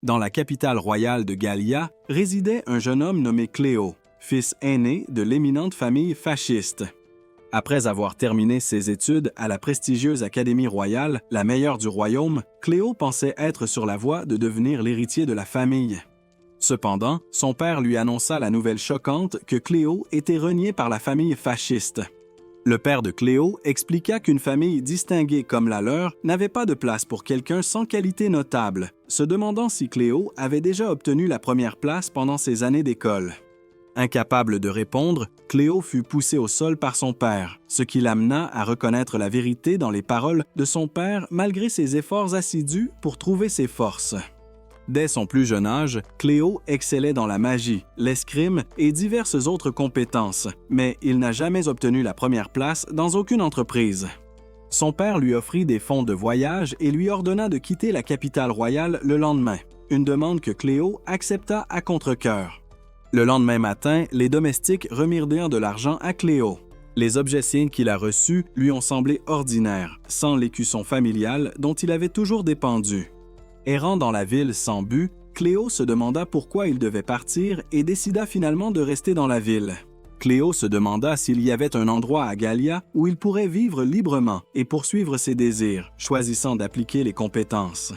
Dans la capitale royale de Gallia résidait un jeune homme nommé Cléo, fils aîné de l'éminente famille fasciste. Après avoir terminé ses études à la prestigieuse Académie royale, la meilleure du royaume, Cléo pensait être sur la voie de devenir l'héritier de la famille. Cependant, son père lui annonça la nouvelle choquante que Cléo était renié par la famille fasciste. Le père de Cléo expliqua qu'une famille distinguée comme la leur n'avait pas de place pour quelqu'un sans qualité notable, se demandant si Cléo avait déjà obtenu la première place pendant ses années d'école. Incapable de répondre, Cléo fut poussée au sol par son père, ce qui l'amena à reconnaître la vérité dans les paroles de son père malgré ses efforts assidus pour trouver ses forces. Dès son plus jeune âge, Cléo excellait dans la magie, l'escrime et diverses autres compétences, mais il n'a jamais obtenu la première place dans aucune entreprise. Son père lui offrit des fonds de voyage et lui ordonna de quitter la capitale royale le lendemain, une demande que Cléo accepta à contre-cœur. Le lendemain matin, les domestiques remirent bien de l'argent à Cléo. Les objets signes qu'il a reçus lui ont semblé ordinaires, sans l'écusson familial dont il avait toujours dépendu. Errant dans la ville sans but, Cléo se demanda pourquoi il devait partir et décida finalement de rester dans la ville. Cléo se demanda s'il y avait un endroit à Gallia où il pourrait vivre librement et poursuivre ses désirs, choisissant d'appliquer les compétences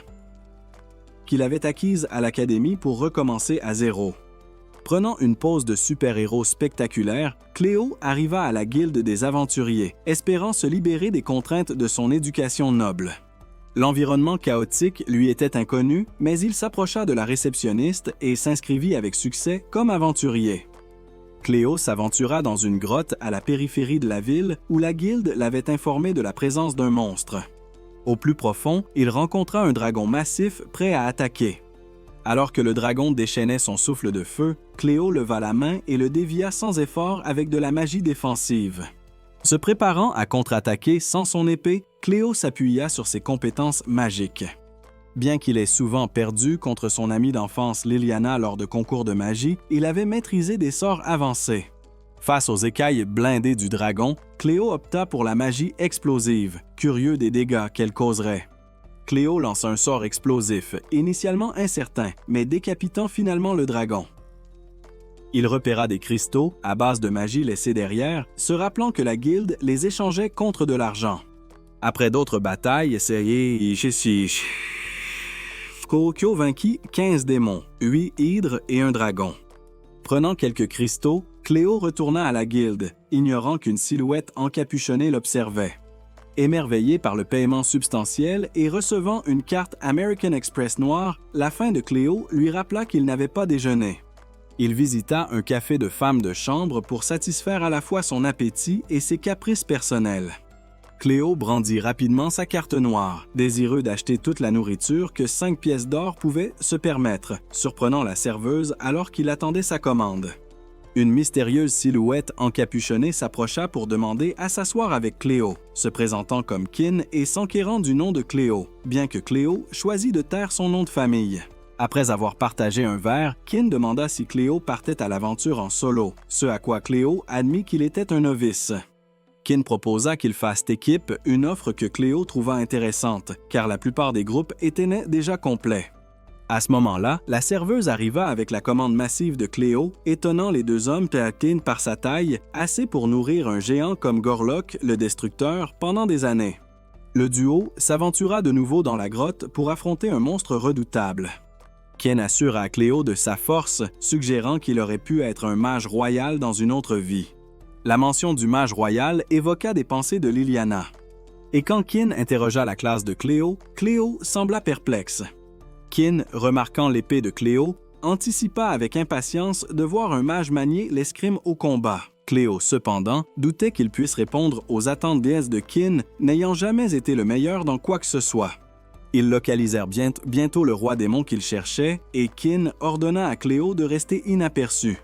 qu'il avait acquises à l'académie pour recommencer à zéro. Prenant une pose de super-héros spectaculaire, Cléo arriva à la guilde des aventuriers, espérant se libérer des contraintes de son éducation noble. L'environnement chaotique lui était inconnu, mais il s'approcha de la réceptionniste et s'inscrivit avec succès comme aventurier. Cléo s'aventura dans une grotte à la périphérie de la ville où la guilde l'avait informé de la présence d'un monstre. Au plus profond, il rencontra un dragon massif prêt à attaquer. Alors que le dragon déchaînait son souffle de feu, Cléo leva la main et le dévia sans effort avec de la magie défensive. Se préparant à contre-attaquer sans son épée, Cléo s'appuya sur ses compétences magiques. Bien qu'il ait souvent perdu contre son amie d'enfance Liliana lors de concours de magie, il avait maîtrisé des sorts avancés. Face aux écailles blindées du dragon, Cléo opta pour la magie explosive, curieux des dégâts qu'elle causerait. Cléo lança un sort explosif, initialement incertain, mais décapitant finalement le dragon. Il repéra des cristaux, à base de magie laissés derrière, se rappelant que la guilde les échangeait contre de l'argent. Après d'autres batailles, Kokyo vainquit 15 démons, 8 hydres et un dragon. Prenant quelques cristaux, Cléo retourna à la guilde, ignorant qu'une silhouette encapuchonnée l'observait. Émerveillé par le paiement substantiel et recevant une carte American Express noire, la faim de Cléo lui rappela qu'il n'avait pas déjeuné. Il visita un café de femmes de chambre pour satisfaire à la fois son appétit et ses caprices personnels. Cléo brandit rapidement sa carte noire, désireux d'acheter toute la nourriture que 5 pièces d'or pouvaient se permettre, surprenant la serveuse alors qu'il attendait sa commande. Une mystérieuse silhouette encapuchonnée s'approcha pour demander à s'asseoir avec Cléo, se présentant comme Kin et s'enquérant du nom de Cléo, bien que Cléo choisit de taire son nom de famille. Après avoir partagé un verre, Kin demanda si Cléo partait à l'aventure en solo, ce à quoi Cléo admit qu'il était un novice. Kin proposa qu'il fasse équipe, une offre que Cléo trouva intéressante, car la plupart des groupes étaient déjà complets. À ce moment-là, la serveuse arriva avec la commande massive de Cléo, étonnant les deux hommes Kin par sa taille, assez pour nourrir un géant comme Gorlock, le destructeur, pendant des années. Le duo s'aventura de nouveau dans la grotte pour affronter un monstre redoutable. Kin assura à Cléo de sa force, suggérant qu'il aurait pu être un mage royal dans une autre vie. La mention du mage royal évoqua des pensées de Liliana. Et quand Kin interrogea la classe de Cléo, Cléo sembla perplexe. Kin, remarquant l'épée de Cléo, anticipa avec impatience de voir un mage manier l'escrime au combat. Cléo, cependant, doutait qu'il puisse répondre aux attentes déesses de Kin, n'ayant jamais été le meilleur dans quoi que ce soit. Ils localisèrent bientôt le roi démon qu'ils cherchaient et Kin ordonna à Cléo de rester inaperçue.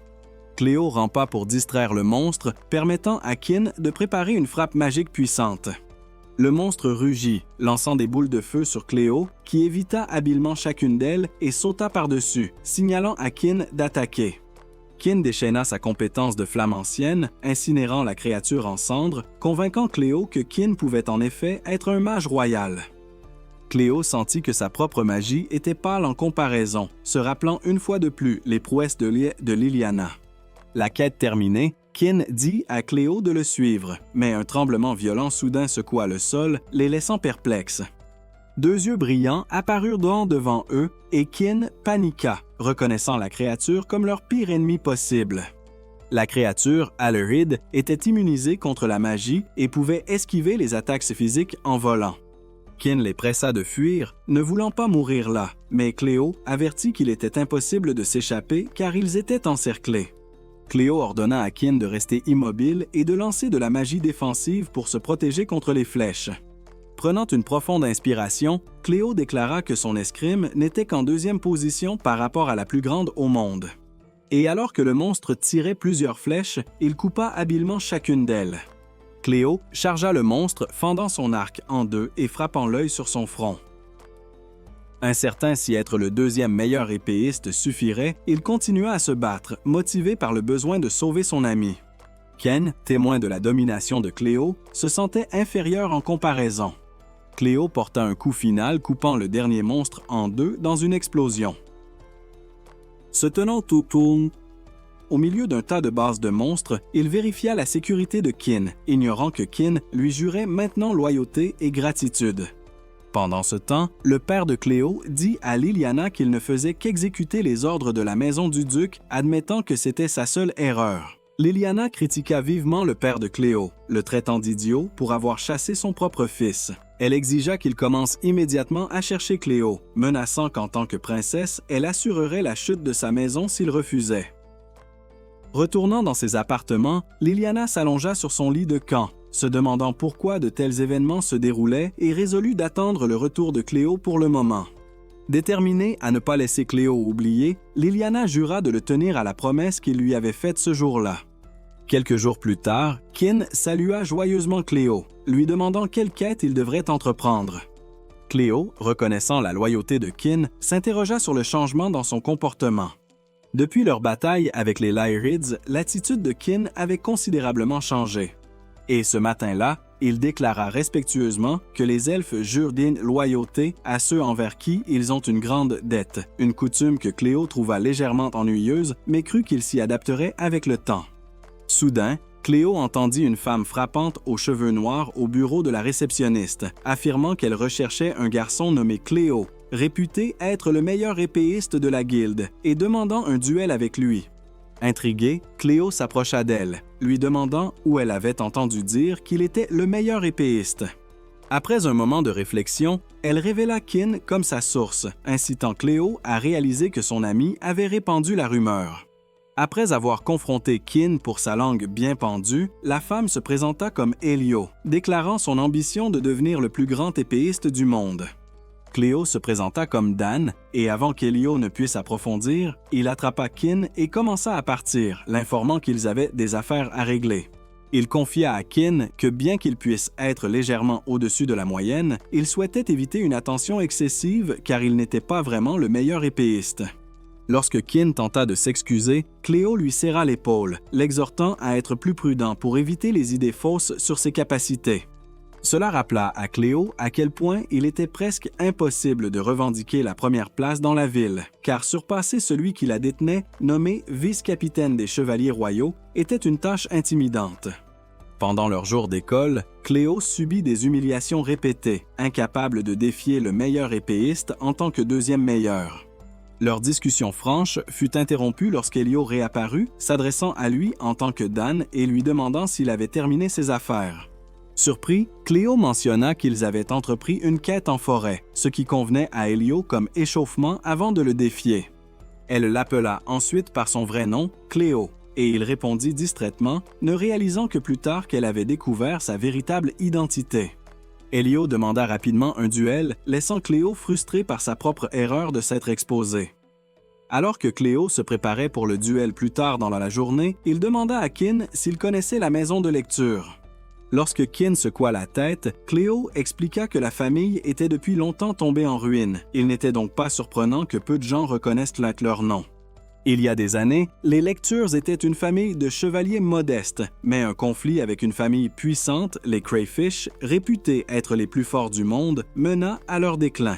Cléo rampa pour distraire le monstre, permettant à Kin de préparer une frappe magique puissante. Le monstre rugit, lançant des boules de feu sur Cléo, qui évita habilement chacune d'elles et sauta par-dessus, signalant à Kin d'attaquer. Kin déchaîna sa compétence de flamme ancienne, incinérant la créature en cendres, convainquant Cléo que Kin pouvait en effet être un mage royal. Cléo sentit que sa propre magie était pâle en comparaison, se rappelant une fois de plus les prouesses de Liliana. La quête terminée, Kin dit à Cléo de le suivre, mais un tremblement violent soudain secoua le sol, les laissant perplexes. Deux yeux brillants apparurent devant eux et Kin paniqua, reconnaissant la créature comme leur pire ennemi possible. La créature, Alurid, était immunisée contre la magie et pouvait esquiver les attaques physiques en volant. Kin les pressa de fuir, ne voulant pas mourir là, mais Cléo avertit qu'il était impossible de s'échapper car ils étaient encerclés. Cléo ordonna à Kin de rester immobile et de lancer de la magie défensive pour se protéger contre les flèches. Prenant une profonde inspiration, Cléo déclara que son escrime n'était qu'en deuxième position par rapport à la plus grande au monde. Et alors que le monstre tirait plusieurs flèches, il coupa habilement chacune d'elles. Cléo chargea le monstre, fendant son arc en deux et frappant l'œil sur son front. Incertain si être le deuxième meilleur épéiste suffirait, il continua à se battre, motivé par le besoin de sauver son ami. Ken, témoin de la domination de Cléo, se sentait inférieur en comparaison. Cléo porta un coup final coupant le dernier monstre en deux dans une explosion. Se tenant tout au milieu d'un tas de bases de monstres, il vérifia la sécurité de Kin, ignorant que Kin lui jurait maintenant loyauté et gratitude. Pendant ce temps, le père de Cléo dit à Liliana qu'il ne faisait qu'exécuter les ordres de la maison du duc, admettant que c'était sa seule erreur. Liliana critiqua vivement le père de Cléo, le traitant d'idiot pour avoir chassé son propre fils. Elle exigea qu'il commence immédiatement à chercher Cléo, menaçant qu'en tant que princesse, elle assurerait la chute de sa maison s'il refusait. Retournant dans ses appartements, Liliana s'allongea sur son lit de camp, se demandant pourquoi de tels événements se déroulaient et résolut d'attendre le retour de Cléo pour le moment. Déterminée à ne pas laisser Cléo oublier, Liliana jura de le tenir à la promesse qu'il lui avait faite ce jour-là. Quelques jours plus tard, Kin salua joyeusement Cléo, lui demandant quelle quête il devrait entreprendre. Cléo, reconnaissant la loyauté de Kin, s'interrogea sur le changement dans son comportement. Depuis leur bataille avec les Lyrids, l'attitude de Kin avait considérablement changé. Et ce matin-là, il déclara respectueusement que les elfes jurent d'une loyauté à ceux envers qui ils ont une grande dette, une coutume que Cléo trouva légèrement ennuyeuse, mais crut qu'il s'y adapterait avec le temps. Soudain, Cléo entendit une femme frappante aux cheveux noirs au bureau de la réceptionniste, affirmant qu'elle recherchait un garçon nommé Cléo, réputé être le meilleur épéiste de la guilde, et demandant un duel avec lui. Intriguée, Cléo s'approcha d'elle, lui demandant où elle avait entendu dire qu'il était le meilleur épéiste. Après un moment de réflexion, elle révéla Kin comme sa source, incitant Cléo à réaliser que son ami avait répandu la rumeur. Après avoir confronté Kin pour sa langue bien pendue, la femme se présenta comme Elio, déclarant son ambition de devenir le plus grand épéiste du monde. Cléo se présenta comme Dan, et avant qu'Elio ne puisse approfondir, il attrapa Kin et commença à partir, l'informant qu'ils avaient des affaires à régler. Il confia à Kin que bien qu'il puisse être légèrement au-dessus de la moyenne, il souhaitait éviter une attention excessive car il n'était pas vraiment le meilleur épéiste. Lorsque Kin tenta de s'excuser, Cléo lui serra l'épaule, l'exhortant à être plus prudent pour éviter les idées fausses sur ses capacités. Cela rappela à Cléo à quel point il était presque impossible de revendiquer la première place dans la ville, car surpasser celui qui la détenait, nommé vice-capitaine des Chevaliers royaux, était une tâche intimidante. Pendant leur jour d'école, Cléo subit des humiliations répétées, incapable de défier le meilleur épéiste en tant que deuxième meilleur. Leur discussion franche fut interrompue lorsqu'Elio réapparut, s'adressant à lui en tant que Dan et lui demandant s'il avait terminé ses affaires. Surpris, Cléo mentionna qu'ils avaient entrepris une quête en forêt, ce qui convenait à Elio comme échauffement avant de le défier. Elle l'appela ensuite par son vrai nom, Cléo, et il répondit distraitement, ne réalisant que plus tard qu'elle avait découvert sa véritable identité. Elio demanda rapidement un duel, laissant Cléo frustrée par sa propre erreur de s'être exposée. Alors que Cléo se préparait pour le duel plus tard dans la journée, il demanda à Kin s'il connaissait la maison de lecture. Lorsque Kin secoua la tête, Cléo expliqua que la famille était depuis longtemps tombée en ruine. Il n'était donc pas surprenant que peu de gens reconnaissent leur nom. Il y a des années, les lectures étaient une famille de chevaliers modestes, mais un conflit avec une famille puissante, les Crayfish, réputés être les plus forts du monde, mena à leur déclin.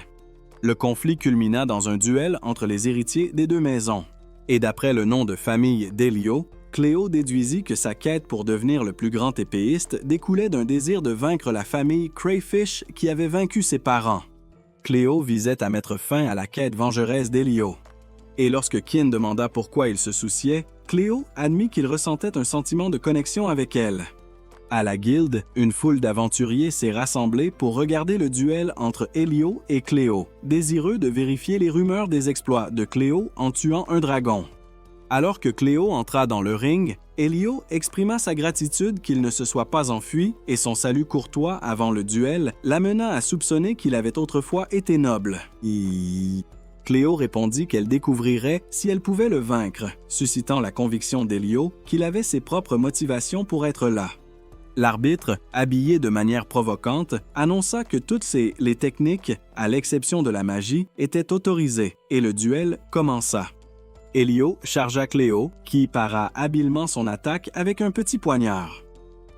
Le conflit culmina dans un duel entre les héritiers des deux maisons. Et d'après le nom de famille d'Elio, Cléo déduisit que sa quête pour devenir le plus grand épéiste découlait d'un désir de vaincre la famille Crayfish qui avait vaincu ses parents. Cléo visait à mettre fin à la quête vengeresse d'Elio. Et lorsque Kin demanda pourquoi il se souciait, Cléo admit qu'il ressentait un sentiment de connexion avec elle. À la guilde, une foule d'aventuriers s'est rassemblée pour regarder le duel entre Elio et Cléo, désireux de vérifier les rumeurs des exploits de Cléo en tuant un dragon. Alors que Cléo entra dans le ring, Elio exprima sa gratitude qu'il ne se soit pas enfui et son salut courtois avant le duel l'amena à soupçonner qu'il avait autrefois été noble. Cléo répondit qu'elle découvrirait si elle pouvait le vaincre, suscitant la conviction d'Elio qu'il avait ses propres motivations pour être là. L'arbitre, habillé de manière provocante, annonça que toutes les techniques, à l'exception de la magie, étaient autorisées et le duel commença. Elio chargea Cléo, qui para habilement son attaque avec un petit poignard.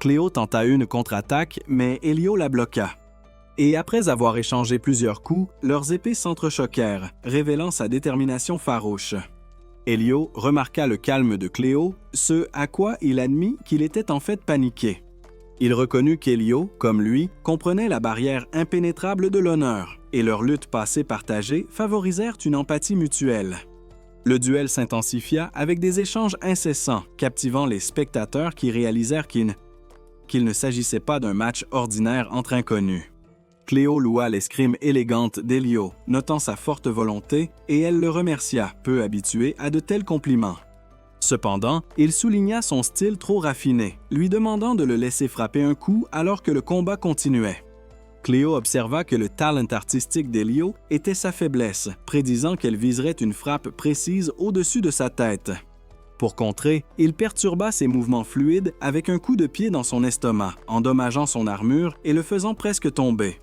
Cléo tenta une contre-attaque, mais Elio la bloqua. Et après avoir échangé plusieurs coups, leurs épées s'entrechoquèrent, révélant sa détermination farouche. Elio remarqua le calme de Cléo, ce à quoi il admit qu'il était en fait paniqué. Il reconnut qu'Elio, comme lui, comprenait la barrière impénétrable de l'honneur, et leurs luttes passées partagées favorisèrent une empathie mutuelle. Le duel s'intensifia avec des échanges incessants, captivant les spectateurs qui réalisèrent qu'il ne s'agissait pas d'un match ordinaire entre inconnus. Cléo loua l'escrime élégante d'Elio, notant sa forte volonté, et elle le remercia, peu habitué à de tels compliments. Cependant, il souligna son style trop raffiné, lui demandant de le laisser frapper un coup alors que le combat continuait. Cléo observa que le talent artistique d'Elio était sa faiblesse, prédisant qu'elle viserait une frappe précise au-dessus de sa tête. Pour contrer, il perturba ses mouvements fluides avec un coup de pied dans son estomac, endommageant son armure et le faisant presque tomber.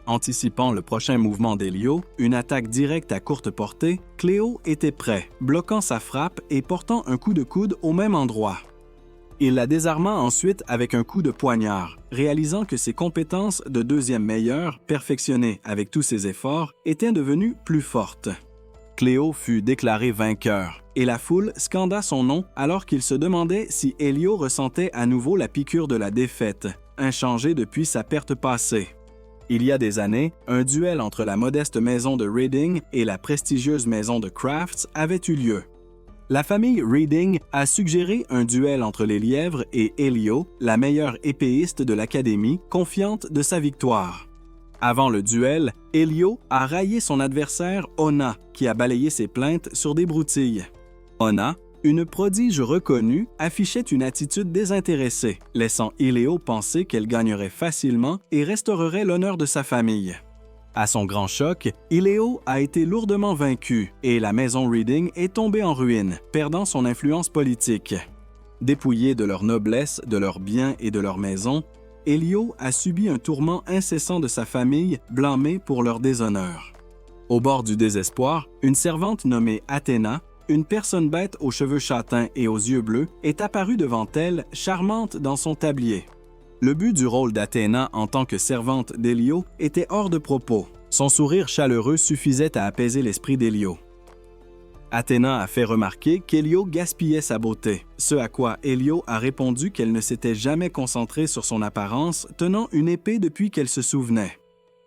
Anticipant le prochain mouvement d'Elio, une attaque directe à courte portée, Cléo était prêt, bloquant sa frappe et portant un coup de coude au même endroit. Il la désarma ensuite avec un coup de poignard, réalisant que ses compétences de deuxième meilleure, perfectionnées avec tous ses efforts, étaient devenues plus fortes. Cléo fut déclaré vainqueur, et la foule scanda son nom alors qu'il se demandait si Elio ressentait à nouveau la piqûre de la défaite, inchangée depuis sa perte passée. Il y a des années, un duel entre la modeste maison de Reading et la prestigieuse maison de Crafts avait eu lieu. La famille Reading a suggéré un duel entre les lièvres et Elio, la meilleure épéiste de l'Académie, confiante de sa victoire. Avant le duel, Elio a raillé son adversaire Ona, qui a balayé ses plaintes sur des broutilles. Ona, une prodige reconnue, affichait une attitude désintéressée, laissant Elio penser qu'elle gagnerait facilement et restaurerait l'honneur de sa famille. À son grand choc, Elio a été lourdement vaincu et la maison Reading est tombée en ruine, perdant son influence politique. Dépouillés de leur noblesse, de leurs biens et de leur maison, Elio a subi un tourment incessant de sa famille, blâmée pour leur déshonneur. Au bord du désespoir, une servante nommée Athéna, une personne bête aux cheveux châtains et aux yeux bleus, est apparue devant elle, charmante dans son tablier. Le but du rôle d'Athéna en tant que servante d'Elio était hors de propos. Son sourire chaleureux suffisait à apaiser l'esprit d'Elio. Athéna a fait remarquer qu'Elio gaspillait sa beauté, ce à quoi Elio a répondu qu'elle ne s'était jamais concentrée sur son apparence, tenant une épée depuis qu'elle se souvenait.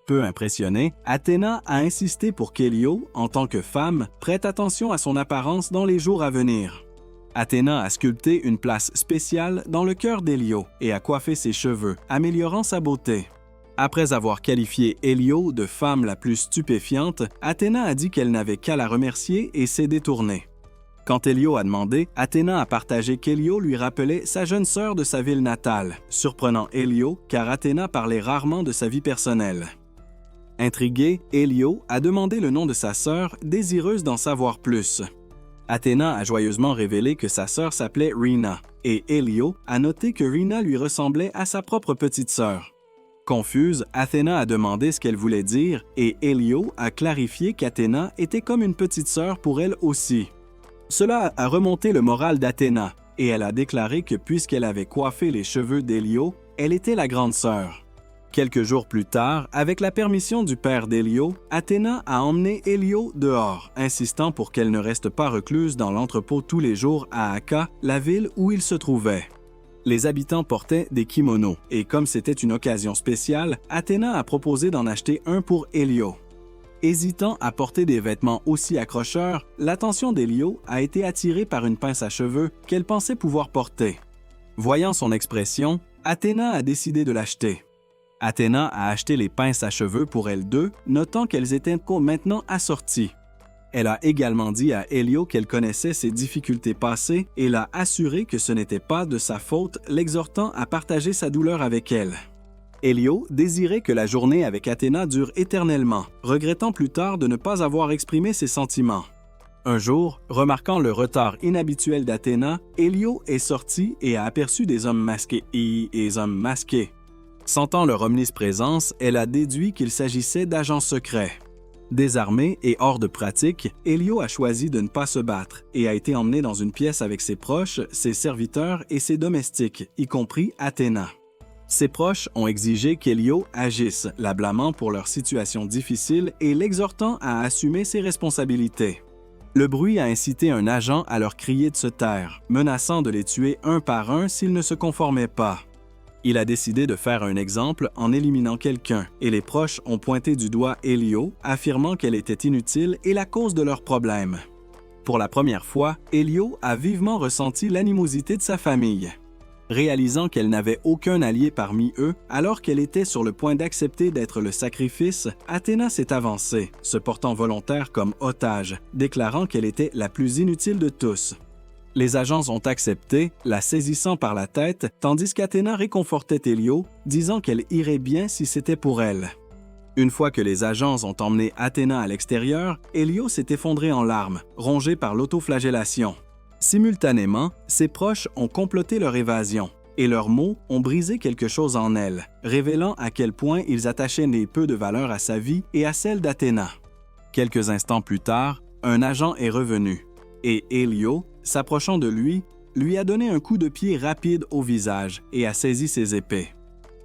Peu impressionnée, Athéna a insisté pour qu'Elio, en tant que femme, prête attention à son apparence dans les jours à venir. Athéna a sculpté une place spéciale dans le cœur d'Elio et a coiffé ses cheveux, améliorant sa beauté. Après avoir qualifié Elio de femme la plus stupéfiante, Athéna a dit qu'elle n'avait qu'à la remercier et s'est détournée. Quand Elio a demandé, Athéna a partagé qu'Elio lui rappelait sa jeune sœur de sa ville natale, surprenant Elio car Athéna parlait rarement de sa vie personnelle. Intrigué, Elio a demandé le nom de sa sœur, désireuse d'en savoir plus. Athéna a joyeusement révélé que sa sœur s'appelait Rina, et Elio a noté que Rina lui ressemblait à sa propre petite sœur. Confuse, Athéna a demandé ce qu'elle voulait dire, et Elio a clarifié qu'Athéna était comme une petite sœur pour elle aussi. Cela a remonté le moral d'Athéna, et elle a déclaré que puisqu'elle avait coiffé les cheveux d'Hélio, elle était la grande sœur. Quelques jours plus tard, avec la permission du père d'Hélio, Athéna a emmené Hélio dehors, insistant pour qu'elle ne reste pas recluse dans l'entrepôt tous les jours à Akka, la ville où il se trouvait. Les habitants portaient des kimonos, et comme c'était une occasion spéciale, Athéna a proposé d'en acheter un pour Hélio. Hésitant à porter des vêtements aussi accrocheurs, l'attention d'Hélio a été attirée par une pince à cheveux qu'elle pensait pouvoir porter. Voyant son expression, Athéna a décidé de l'acheter. Athéna a acheté les pinces à cheveux pour elles deux, notant qu'elles étaient maintenant assorties. Elle a également dit à Hélio qu'elle connaissait ses difficultés passées et l'a assuré que ce n'était pas de sa faute, l'exhortant à partager sa douleur avec elle. Hélio désirait que la journée avec Athéna dure éternellement, regrettant plus tard de ne pas avoir exprimé ses sentiments. Un jour, remarquant le retard inhabituel d'Athéna, Hélio est sorti et a aperçu des hommes masqués et des hommes masqués. Sentant leur omniprésence, elle a déduit qu'il s'agissait d'agents secrets. Désarmé et hors de pratique, Hélio a choisi de ne pas se battre et a été emmené dans une pièce avec ses proches, ses serviteurs et ses domestiques, y compris Athéna. Ses proches ont exigé qu'Hélio agisse, la blâmant pour leur situation difficile et l'exhortant à assumer ses responsabilités. Le bruit a incité un agent à leur crier de se taire, menaçant de les tuer un par un s'ils ne se conformaient pas. Il a décidé de faire un exemple en éliminant quelqu'un, et les proches ont pointé du doigt Hélio, affirmant qu'elle était inutile et la cause de leurs problèmes. Pour la première fois, Hélio a vivement ressenti l'animosité de sa famille. Réalisant qu'elle n'avait aucun allié parmi eux, alors qu'elle était sur le point d'accepter d'être le sacrifice, Athéna s'est avancée, se portant volontaire comme otage, déclarant qu'elle était la plus inutile de tous. Les agents ont accepté, la saisissant par la tête, tandis qu'Athéna réconfortait Hélio, disant qu'elle irait bien si c'était pour elle. Une fois que les agents ont emmené Athéna à l'extérieur, Hélio s'est effondré en larmes, rongé par l'autoflagellation. Simultanément, ses proches ont comploté leur évasion, et leurs mots ont brisé quelque chose en elle, révélant à quel point ils attachaient des peu de valeur à sa vie et à celle d'Athéna. Quelques instants plus tard, un agent est revenu, et Hélio, s'approchant de lui, lui a donné un coup de pied rapide au visage et a saisi ses épées.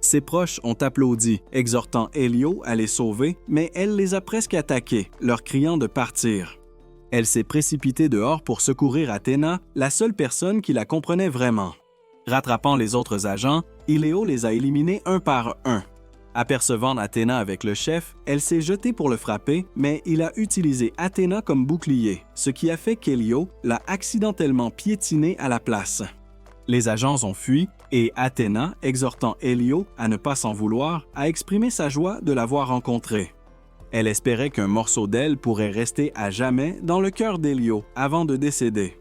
Ses proches ont applaudi, exhortant Hélio à les sauver, mais elle les a presque attaqués, leur criant de partir. Elle s'est précipitée dehors pour secourir Athéna, la seule personne qui la comprenait vraiment. Rattrapant les autres agents, Hélio les a éliminés un par un. Apercevant Athéna avec le chef, elle s'est jetée pour le frapper, mais il a utilisé Athéna comme bouclier, ce qui a fait qu'Hélio l'a accidentellement piétinée à la place. Les agents ont fui et Athéna, exhortant Hélio à ne pas s'en vouloir, a exprimé sa joie de l'avoir rencontré. Elle espérait qu'un morceau d'elle pourrait rester à jamais dans le cœur d'Hélio avant de décéder.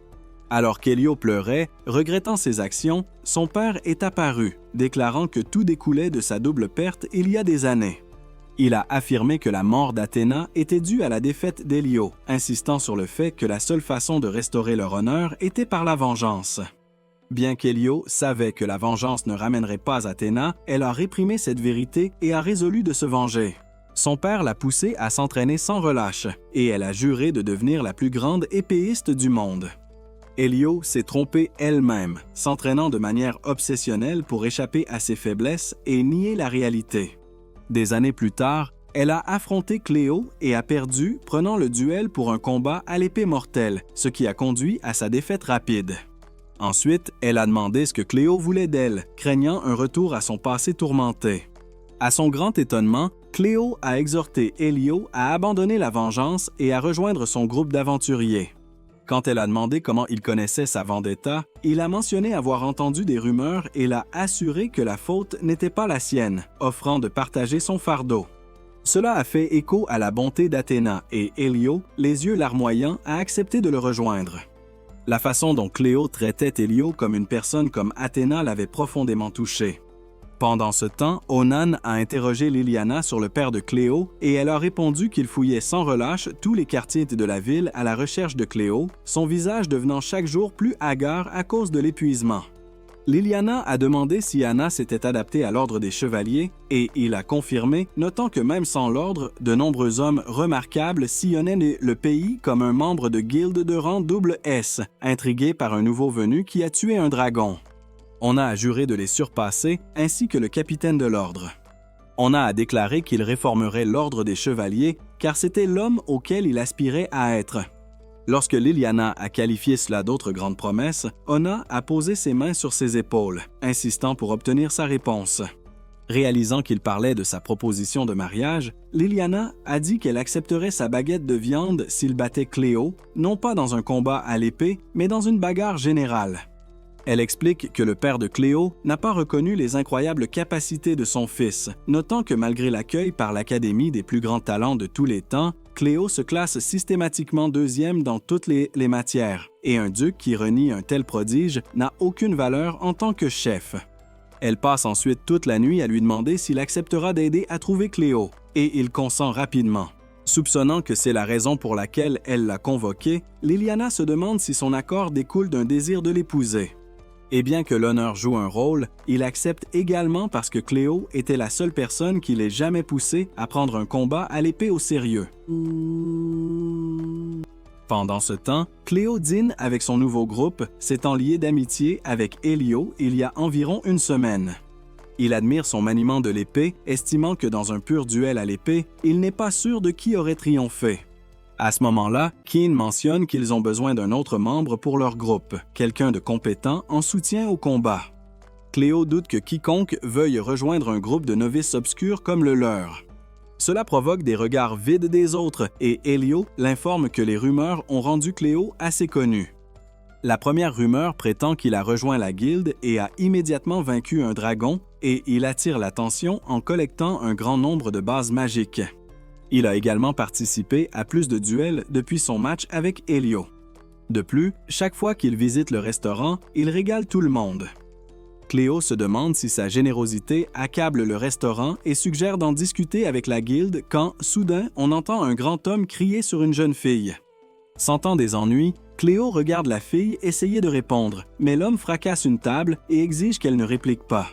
Alors qu'Hélio pleurait, regrettant ses actions, son père est apparu, déclarant que tout découlait de sa double perte il y a des années. Il a affirmé que la mort d'Athéna était due à la défaite d'Hélio, insistant sur le fait que la seule façon de restaurer leur honneur était par la vengeance. Bien qu'Hélio savait que la vengeance ne ramènerait pas Athéna, elle a réprimé cette vérité et a résolu de se venger. Son père l'a poussée à s'entraîner sans relâche, et elle a juré de devenir la plus grande épéiste du monde. Hélio s'est trompée elle-même, s'entraînant de manière obsessionnelle pour échapper à ses faiblesses et nier la réalité. Des années plus tard, elle a affronté Cléo et a perdu, prenant le duel pour un combat à l'épée mortelle, ce qui a conduit à sa défaite rapide. Ensuite, elle a demandé ce que Cléo voulait d'elle, craignant un retour à son passé tourmenté. À son grand étonnement, Cléo a exhorté Hélio à abandonner la vengeance et à rejoindre son groupe d'aventuriers. Quand elle a demandé comment il connaissait sa vendetta, il a mentionné avoir entendu des rumeurs et l'a assuré que la faute n'était pas la sienne, offrant de partager son fardeau. Cela a fait écho à la bonté d'Athéna et Hélio, les yeux larmoyants, a accepté de le rejoindre. La façon dont Cléo traitait Hélio comme une personne comme Athéna l'avait profondément touché. Pendant ce temps, Onan a interrogé Liliana sur le père de Cléo et elle a répondu qu'il fouillait sans relâche tous les quartiers de la ville à la recherche de Cléo, son visage devenant chaque jour plus hagard à cause de l'épuisement. Liliana a demandé si Anna s'était adaptée à l'ordre des chevaliers et il a confirmé, notant que même sans l'ordre, de nombreux hommes remarquables sillonnaient le pays comme un membre de guilde de rang S, intrigués par un nouveau venu qui a tué un dragon. On a à jurer de les surpasser, ainsi que le capitaine de l'ordre. On a à déclarer qu'il réformerait l'ordre des chevaliers, car c'était l'homme auquel il aspirait à être. Lorsque Liliana a qualifié cela d'autres grandes promesses, Ona a posé ses mains sur ses épaules, insistant pour obtenir sa réponse. Réalisant qu'il parlait de sa proposition de mariage, Liliana a dit qu'elle accepterait sa baguette de viande s'il battait Cléo, non pas dans un combat à l'épée, mais dans une bagarre générale. Elle explique que le père de Cléo n'a pas reconnu les incroyables capacités de son fils, notant que malgré l'accueil par l'Académie des plus grands talents de tous les temps, Cléo se classe systématiquement deuxième dans toutes les matières, et un duc qui renie un tel prodige n'a aucune valeur en tant que chef. Elle passe ensuite toute la nuit à lui demander s'il acceptera d'aider à trouver Cléo, et il consent rapidement. Soupçonnant que c'est la raison pour laquelle elle l'a convoqué, Liliana se demande si son accord découle d'un désir de l'épouser. Et bien que l'honneur joue un rôle, il accepte également parce que Cléo était la seule personne qui l'ait jamais poussé à prendre un combat à l'épée au sérieux. Pendant ce temps, Cléo dîne avec son nouveau groupe, s'étant lié d'amitié avec Elio il y a environ une semaine. Il admire son maniement de l'épée, estimant que dans un pur duel à l'épée, il n'est pas sûr de qui aurait triomphé. À ce moment-là, Keen mentionne qu'ils ont besoin d'un autre membre pour leur groupe, quelqu'un de compétent en soutien au combat. Cléo doute que quiconque veuille rejoindre un groupe de novices obscurs comme le leur. Cela provoque des regards vides des autres et Elio l'informe que les rumeurs ont rendu Cléo assez connu. La première rumeur prétend qu'il a rejoint la guilde et a immédiatement vaincu un dragon et il attire l'attention en collectant un grand nombre de bases magiques. Il a également participé à plus de duels depuis son match avec Elio. De plus, chaque fois qu'il visite le restaurant, il régale tout le monde. Cléo se demande si sa générosité accable le restaurant et suggère d'en discuter avec la guilde quand, soudain, on entend un grand homme crier sur une jeune fille. Sentant des ennuis, Cléo regarde la fille essayer de répondre, mais l'homme fracasse une table et exige qu'elle ne réplique pas.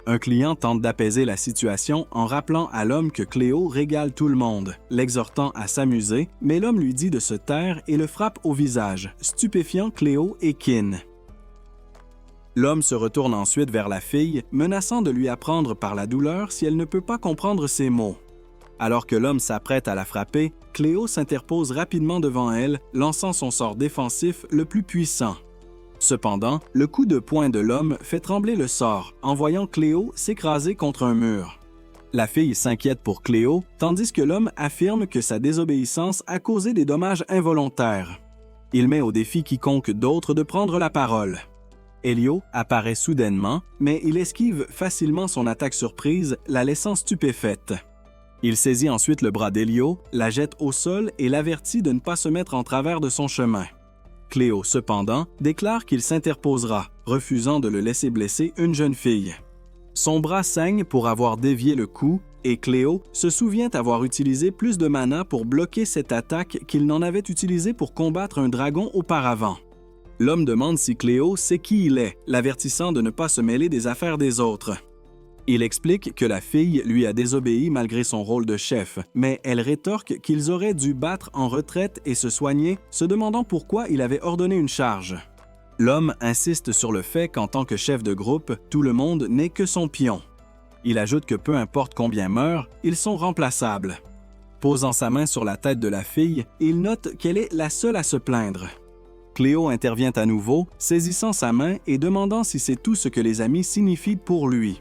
Un client tente d'apaiser la situation en rappelant à l'homme que Cléo régale tout le monde, l'exhortant à s'amuser, mais l'homme lui dit de se taire et le frappe au visage, stupéfiant Cléo et Keen. L'homme se retourne ensuite vers la fille, menaçant de lui apprendre par la douleur si elle ne peut pas comprendre ses mots. Alors que l'homme s'apprête à la frapper, Cléo s'interpose rapidement devant elle, lançant son sort défensif le plus puissant. Cependant, le coup de poing de l'homme fait trembler le sort, en voyant Cléo s'écraser contre un mur. La fille s'inquiète pour Cléo, tandis que l'homme affirme que sa désobéissance a causé des dommages involontaires. Il met au défi quiconque d'autre de prendre la parole. Elio apparaît soudainement, mais il esquive facilement son attaque surprise, la laissant stupéfaite. Il saisit ensuite le bras d'Elio, la jette au sol et l'avertit de ne pas se mettre en travers de son chemin. Cléo, cependant, déclare qu'il s'interposera, refusant de le laisser blesser une jeune fille. Son bras saigne pour avoir dévié le coup et Cléo se souvient avoir utilisé plus de mana pour bloquer cette attaque qu'il n'en avait utilisé pour combattre un dragon auparavant. L'homme demande si Cléo sait qui il est, l'avertissant de ne pas se mêler des affaires des autres. Il explique que la fille lui a désobéi malgré son rôle de chef, mais elle rétorque qu'ils auraient dû battre en retraite et se soigner, se demandant pourquoi il avait ordonné une charge. L'homme insiste sur le fait qu'en tant que chef de groupe, tout le monde n'est que son pion. Il ajoute que peu importe combien meurent, ils sont remplaçables. Posant sa main sur la tête de la fille, il note qu'elle est la seule à se plaindre. Cléo intervient à nouveau, saisissant sa main et demandant si c'est tout ce que les amis signifient pour lui.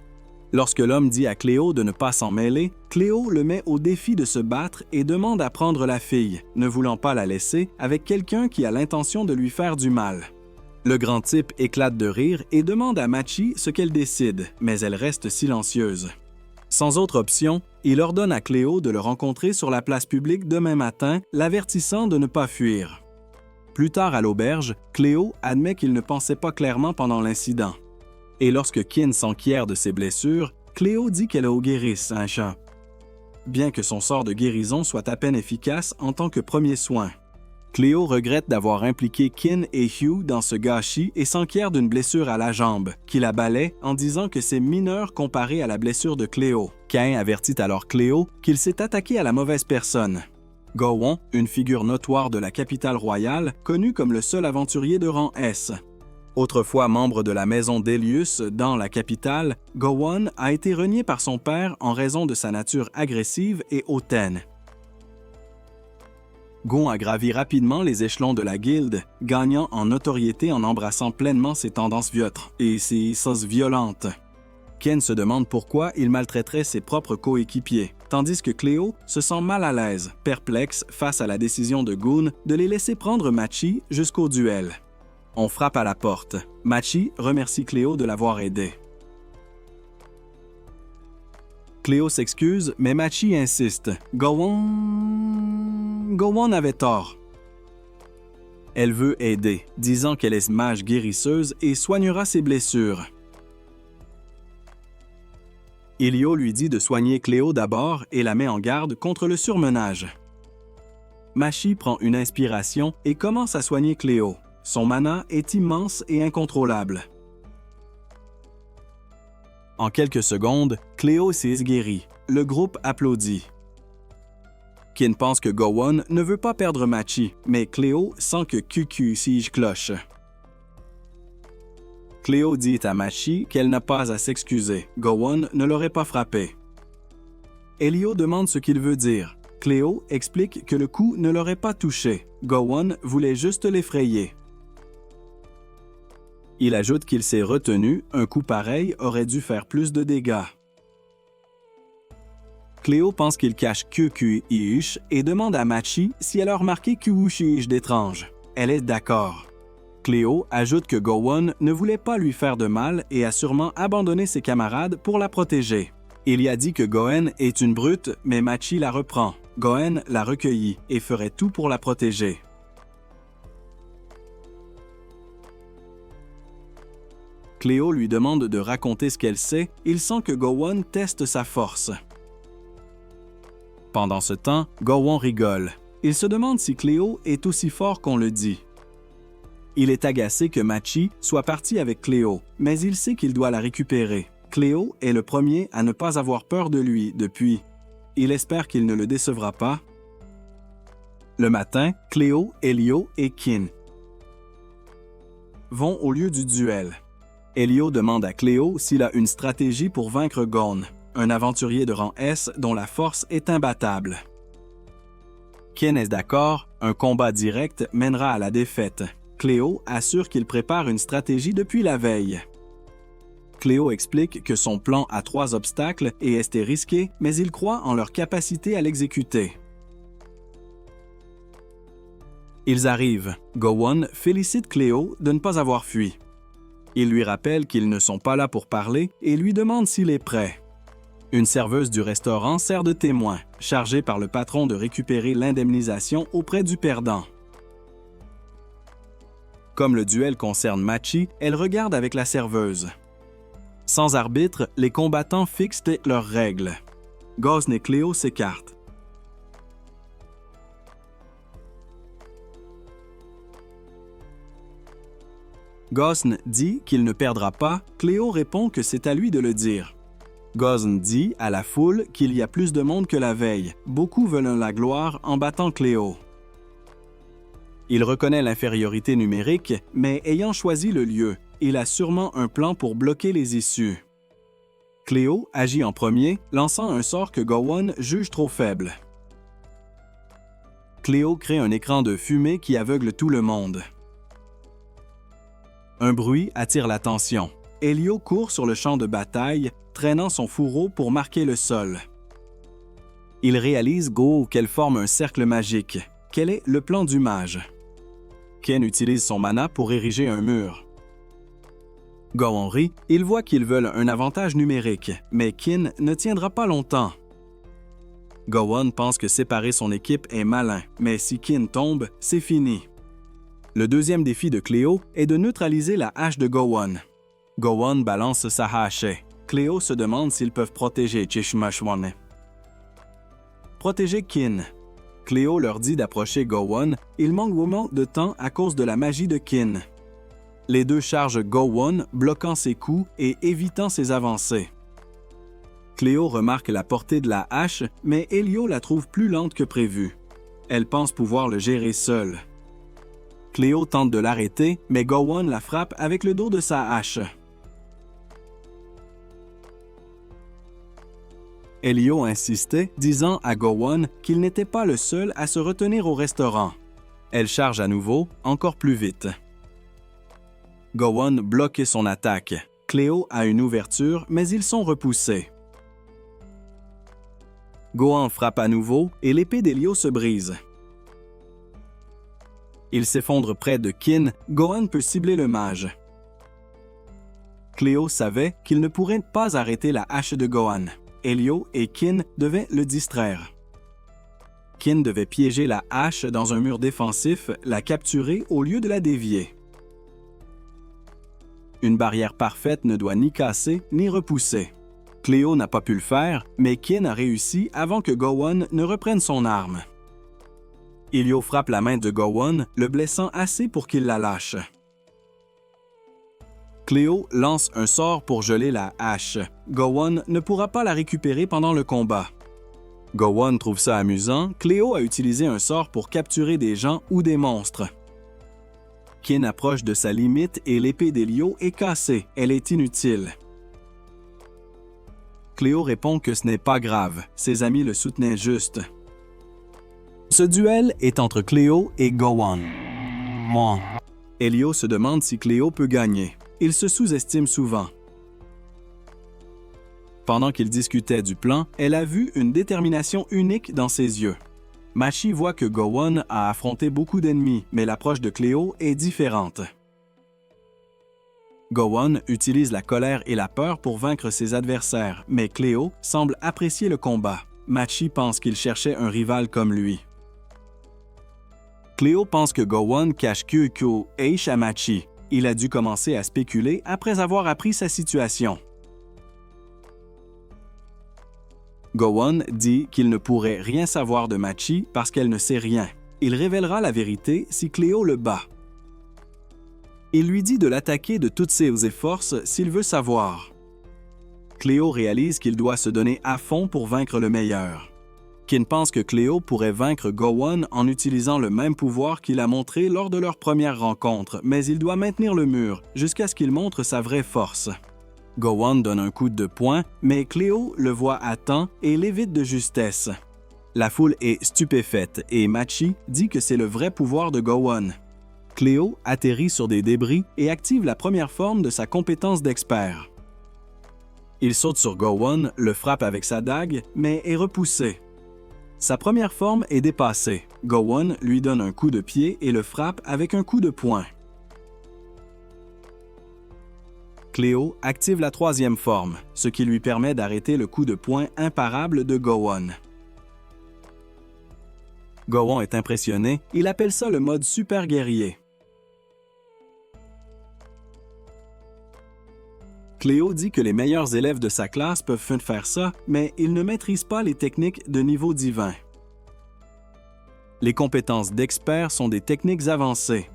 Lorsque l'homme dit à Cléo de ne pas s'en mêler, Cléo le met au défi de se battre et demande à prendre la fille, ne voulant pas la laisser, avec quelqu'un qui a l'intention de lui faire du mal. Le grand type éclate de rire et demande à Machi ce qu'elle décide, mais elle reste silencieuse. Sans autre option, il ordonne à Cléo de le rencontrer sur la place publique demain matin, l'avertissant de ne pas fuir. Plus tard à l'auberge, Cléo admet qu'il ne pensait pas clairement pendant l'incident. Et lorsque Keen s'enquiert de ses blessures, Cléo dit qu'elle a au guéris un chat. Bien que son sort de guérison soit à peine efficace en tant que premier soin. Cléo regrette d'avoir impliqué Kin et Hugh dans ce gâchis et s'enquiert d'une blessure à la jambe, qui la balaie en disant que c'est mineur comparé à la blessure de Cléo. Cain avertit alors Cléo qu'il s'est attaqué à la mauvaise personne. Gowon, une figure notoire de la capitale royale, connu comme le seul aventurier de rang S. Autrefois membre de la maison d'Elius dans la capitale, Gowon a été renié par son père en raison de sa nature agressive et hautaine. Gon a gravi rapidement les échelons de la guilde, gagnant en notoriété en embrassant pleinement ses tendances viotres et ses sauces violentes. Ken se demande pourquoi il maltraiterait ses propres coéquipiers, tandis que Cléo se sent mal à l'aise, perplexe face à la décision de Gon de les laisser prendre Machi jusqu'au duel. On frappe à la porte. Machi remercie Cléo de l'avoir aidé. Cléo s'excuse, mais Machi insiste. Gowon avait tort. Elle veut aider, disant qu'elle est mage guérisseuse et soignera ses blessures. Elio lui dit de soigner Cléo d'abord et la met en garde contre le surmenage. Machi prend une inspiration et commence à soigner Cléo. Son mana est immense et incontrôlable. En quelques secondes, Cléo s'est guérie. Le groupe applaudit. Kin pense que Gowon ne veut pas perdre Machi, mais Cléo sent que QQ sige cloche. Cléo dit à Machi qu'elle n'a pas à s'excuser. Gowon ne l'aurait pas frappé. Elio demande ce qu'il veut dire. Cléo explique que le coup ne l'aurait pas touché. Gowon voulait juste l'effrayer. Il ajoute qu'il s'est retenu, un coup pareil aurait dû faire plus de dégâts. Cléo pense qu'il cache QQ-ish et demande à Machi si elle a remarqué QQ-ish d'étrange. Elle est d'accord. Cléo ajoute que Gowon ne voulait pas lui faire de mal et a sûrement abandonné ses camarades pour la protéger. Il y a dit que Goen est une brute, mais Machi la reprend. Goen l'a recueillie et ferait tout pour la protéger. Cléo lui demande de raconter ce qu'elle sait, il sent que Gowon teste sa force. Pendant ce temps, Gowon rigole. Il se demande si Cléo est aussi fort qu'on le dit. Il est agacé que Machi soit parti avec Cléo, mais il sait qu'il doit la récupérer. Cléo est le premier à ne pas avoir peur de lui depuis. Il espère qu'il ne le décevra pas. Le matin, Cléo, Elio et Kin vont au lieu du duel. Elio demande à Cléo s'il a une stratégie pour vaincre Gon, un aventurier de rang S dont la force est imbattable. Kin est d'accord, un combat direct mènera à la défaite. Cléo assure qu'il prépare une stratégie depuis la veille. Cléo explique que son plan a 3 obstacles et est risqué, mais il croit en leur capacité à l'exécuter. Ils arrivent. Gowon félicite Cléo de ne pas avoir fui. Il lui rappelle qu'ils ne sont pas là pour parler et lui demande s'il est prêt. Une serveuse du restaurant sert de témoin, chargée par le patron de récupérer l'indemnisation auprès du perdant. Comme le duel concerne Machi, elle regarde avec la serveuse. Sans arbitre, les combattants fixent leurs règles. Gosn et Cléo s'écartent. Gosn dit qu'il ne perdra pas, Cléo répond que c'est à lui de le dire. Gosn dit à la foule qu'il y a plus de monde que la veille. Beaucoup veulent la gloire en battant Cléo. Il reconnaît l'infériorité numérique, mais ayant choisi le lieu, il a sûrement un plan pour bloquer les issues. Cléo agit en premier, lançant un sort que Gowon juge trop faible. Cléo crée un écran de fumée qui aveugle tout le monde. Un bruit attire l'attention. Elio court sur le champ de bataille, traînant son fourreau pour marquer le sol. Il réalise qu'elle forme un cercle magique. Quel est le plan du mage? Ken utilise son mana pour ériger un mur. Gowon rit, il voit qu'ils veulent un avantage numérique, mais Kin ne tiendra pas longtemps. Gowon pense que séparer son équipe est malin, mais si Kin tombe, c'est fini. Le deuxième défi de Cléo est de neutraliser la hache de Gowon. Gowon balance sa hache. Cléo se demande s'ils peuvent protéger Chishmashwane. Protéger Kin. Cléo leur dit d'approcher Gowon, il manque de temps à cause de la magie de Qin. Les deux chargent Gowon, bloquant ses coups et évitant ses avancées. Cléo remarque la portée de la hache, mais Elio la trouve plus lente que prévu. Elle pense pouvoir le gérer seule. Cléo tente de l'arrêter, mais Gowon la frappe avec le dos de sa hache. Elio insistait, disant à Gowon qu'il n'était pas le seul à se retenir au restaurant. Elle charge à nouveau, encore plus vite. Gowon bloque son attaque. Cléo a une ouverture, mais ils sont repoussés. Gowon frappe à nouveau et l'épée d'Elio se brise. Il s'effondre près de Qin, Gowon peut cibler le mage. Cléo savait qu'il ne pourrait pas arrêter la hache de Gowon. Elio et Qin devaient le distraire. Qin devait piéger la hache dans un mur défensif, la capturer au lieu de la dévier. Une barrière parfaite ne doit ni casser ni repousser. Cléo n'a pas pu le faire, mais Qin a réussi avant que Gowon ne reprenne son arme. Elio frappe la main de Gowon, le blessant assez pour qu'il la lâche. Cléo lance un sort pour geler la hache. Gowon ne pourra pas la récupérer pendant le combat. Gowon trouve ça amusant, Cléo a utilisé un sort pour capturer des gens ou des monstres. Qin approche de sa limite et l'épée d'Elio est cassée, elle est inutile. Cléo répond que ce n'est pas grave, ses amis le soutenaient juste. Ce duel est entre Cléo et Gowon. Elio se demande si Cléo peut gagner. Il se sous-estime souvent. Pendant qu'ils discutaient du plan, elle a vu une détermination unique dans ses yeux. Machi voit que Gowon a affronté beaucoup d'ennemis, mais l'approche de Cléo est différente. Gowon utilise la colère et la peur pour vaincre ses adversaires, mais Cléo semble apprécier le combat. Machi pense qu'il cherchait un rival comme lui. Cléo pense que Gowon cache Kyuko Eish à Machi. Il a dû commencer à spéculer après avoir appris sa situation. Gowon dit qu'il ne pourrait rien savoir de Machi parce qu'elle ne sait rien. Il révélera la vérité si Cléo le bat. Il lui dit de l'attaquer de toutes ses forces s'il veut savoir. Cléo réalise qu'il doit se donner à fond pour vaincre le meilleur. Qin pense que Cléo pourrait vaincre Gowon en utilisant le même pouvoir qu'il a montré lors de leur première rencontre, mais il doit maintenir le mur jusqu'à ce qu'il montre sa vraie force. Gowon donne un coup de poing, mais Cléo le voit à temps et l'évite de justesse. La foule est stupéfaite et Machi dit que c'est le vrai pouvoir de Gowon. Cléo atterrit sur des débris et active la première forme de sa compétence d'expert. Il saute sur Gowon, le frappe avec sa dague, mais est repoussé. Sa première forme est dépassée. Gowon lui donne un coup de pied et le frappe avec un coup de poing. Cléo active la troisième forme, ce qui lui permet d'arrêter le coup de poing imparable de Gowon. Gowon est impressionné, il appelle ça le mode super guerrier. Cléo dit que les meilleurs élèves de sa classe peuvent faire ça, mais ils ne maîtrisent pas les techniques de niveau divin. Les compétences d'expert sont des techniques avancées.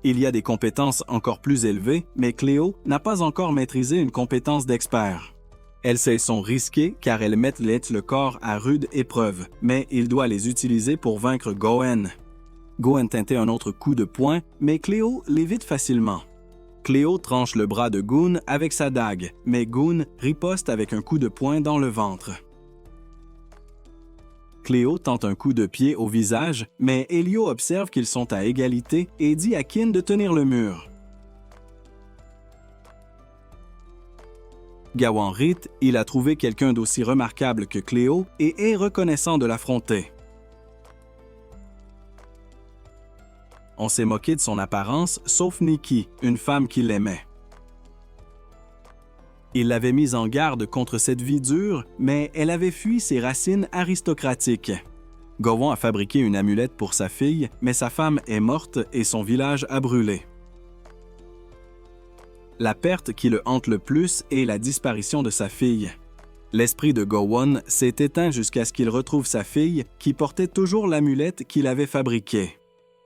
Il y a des compétences encore plus élevées, mais Cléo n'a pas encore maîtrisé une compétence d'expert. Elles sont risquées car elles mettent le corps à rude épreuve, mais il doit les utiliser pour vaincre Gowon. Gowon tentait un autre coup de poing, mais Cléo l'évite facilement. Cléo tranche le bras de Gun avec sa dague, mais Gun riposte avec un coup de poing dans le ventre. Cléo tente un coup de pied au visage, mais Elio observe qu'ils sont à égalité et dit à Qin de tenir le mur. Gowon rit, il a trouvé quelqu'un d'aussi remarquable que Cléo et est reconnaissant de l'affronter. On s'est moqué de son apparence, sauf Nikki, une femme qui l'aimait. Il l'avait mise en garde contre cette vie dure, mais elle avait fui ses racines aristocratiques. Gowon a fabriqué une amulette pour sa fille, mais sa femme est morte et son village a brûlé. La perte qui le hante le plus est la disparition de sa fille. L'esprit de Gowon s'est éteint jusqu'à ce qu'il retrouve sa fille qui portait toujours l'amulette qu'il avait fabriquée.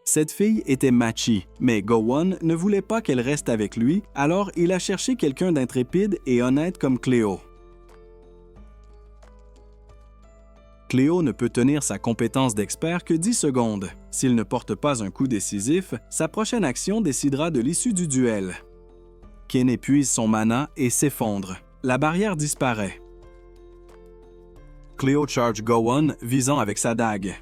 Cette fille était Machi, mais Gowon ne voulait pas qu'elle reste avec lui, alors il a cherché quelqu'un d'intrépide et honnête comme Cléo. Cléo ne peut tenir sa compétence d'expert que 10 secondes. S'il ne porte pas un coup décisif, sa prochaine action décidera de l'issue du duel. Kin épuise son mana et s'effondre. La barrière disparaît. Cléo charge Gowon, visant avec sa dague.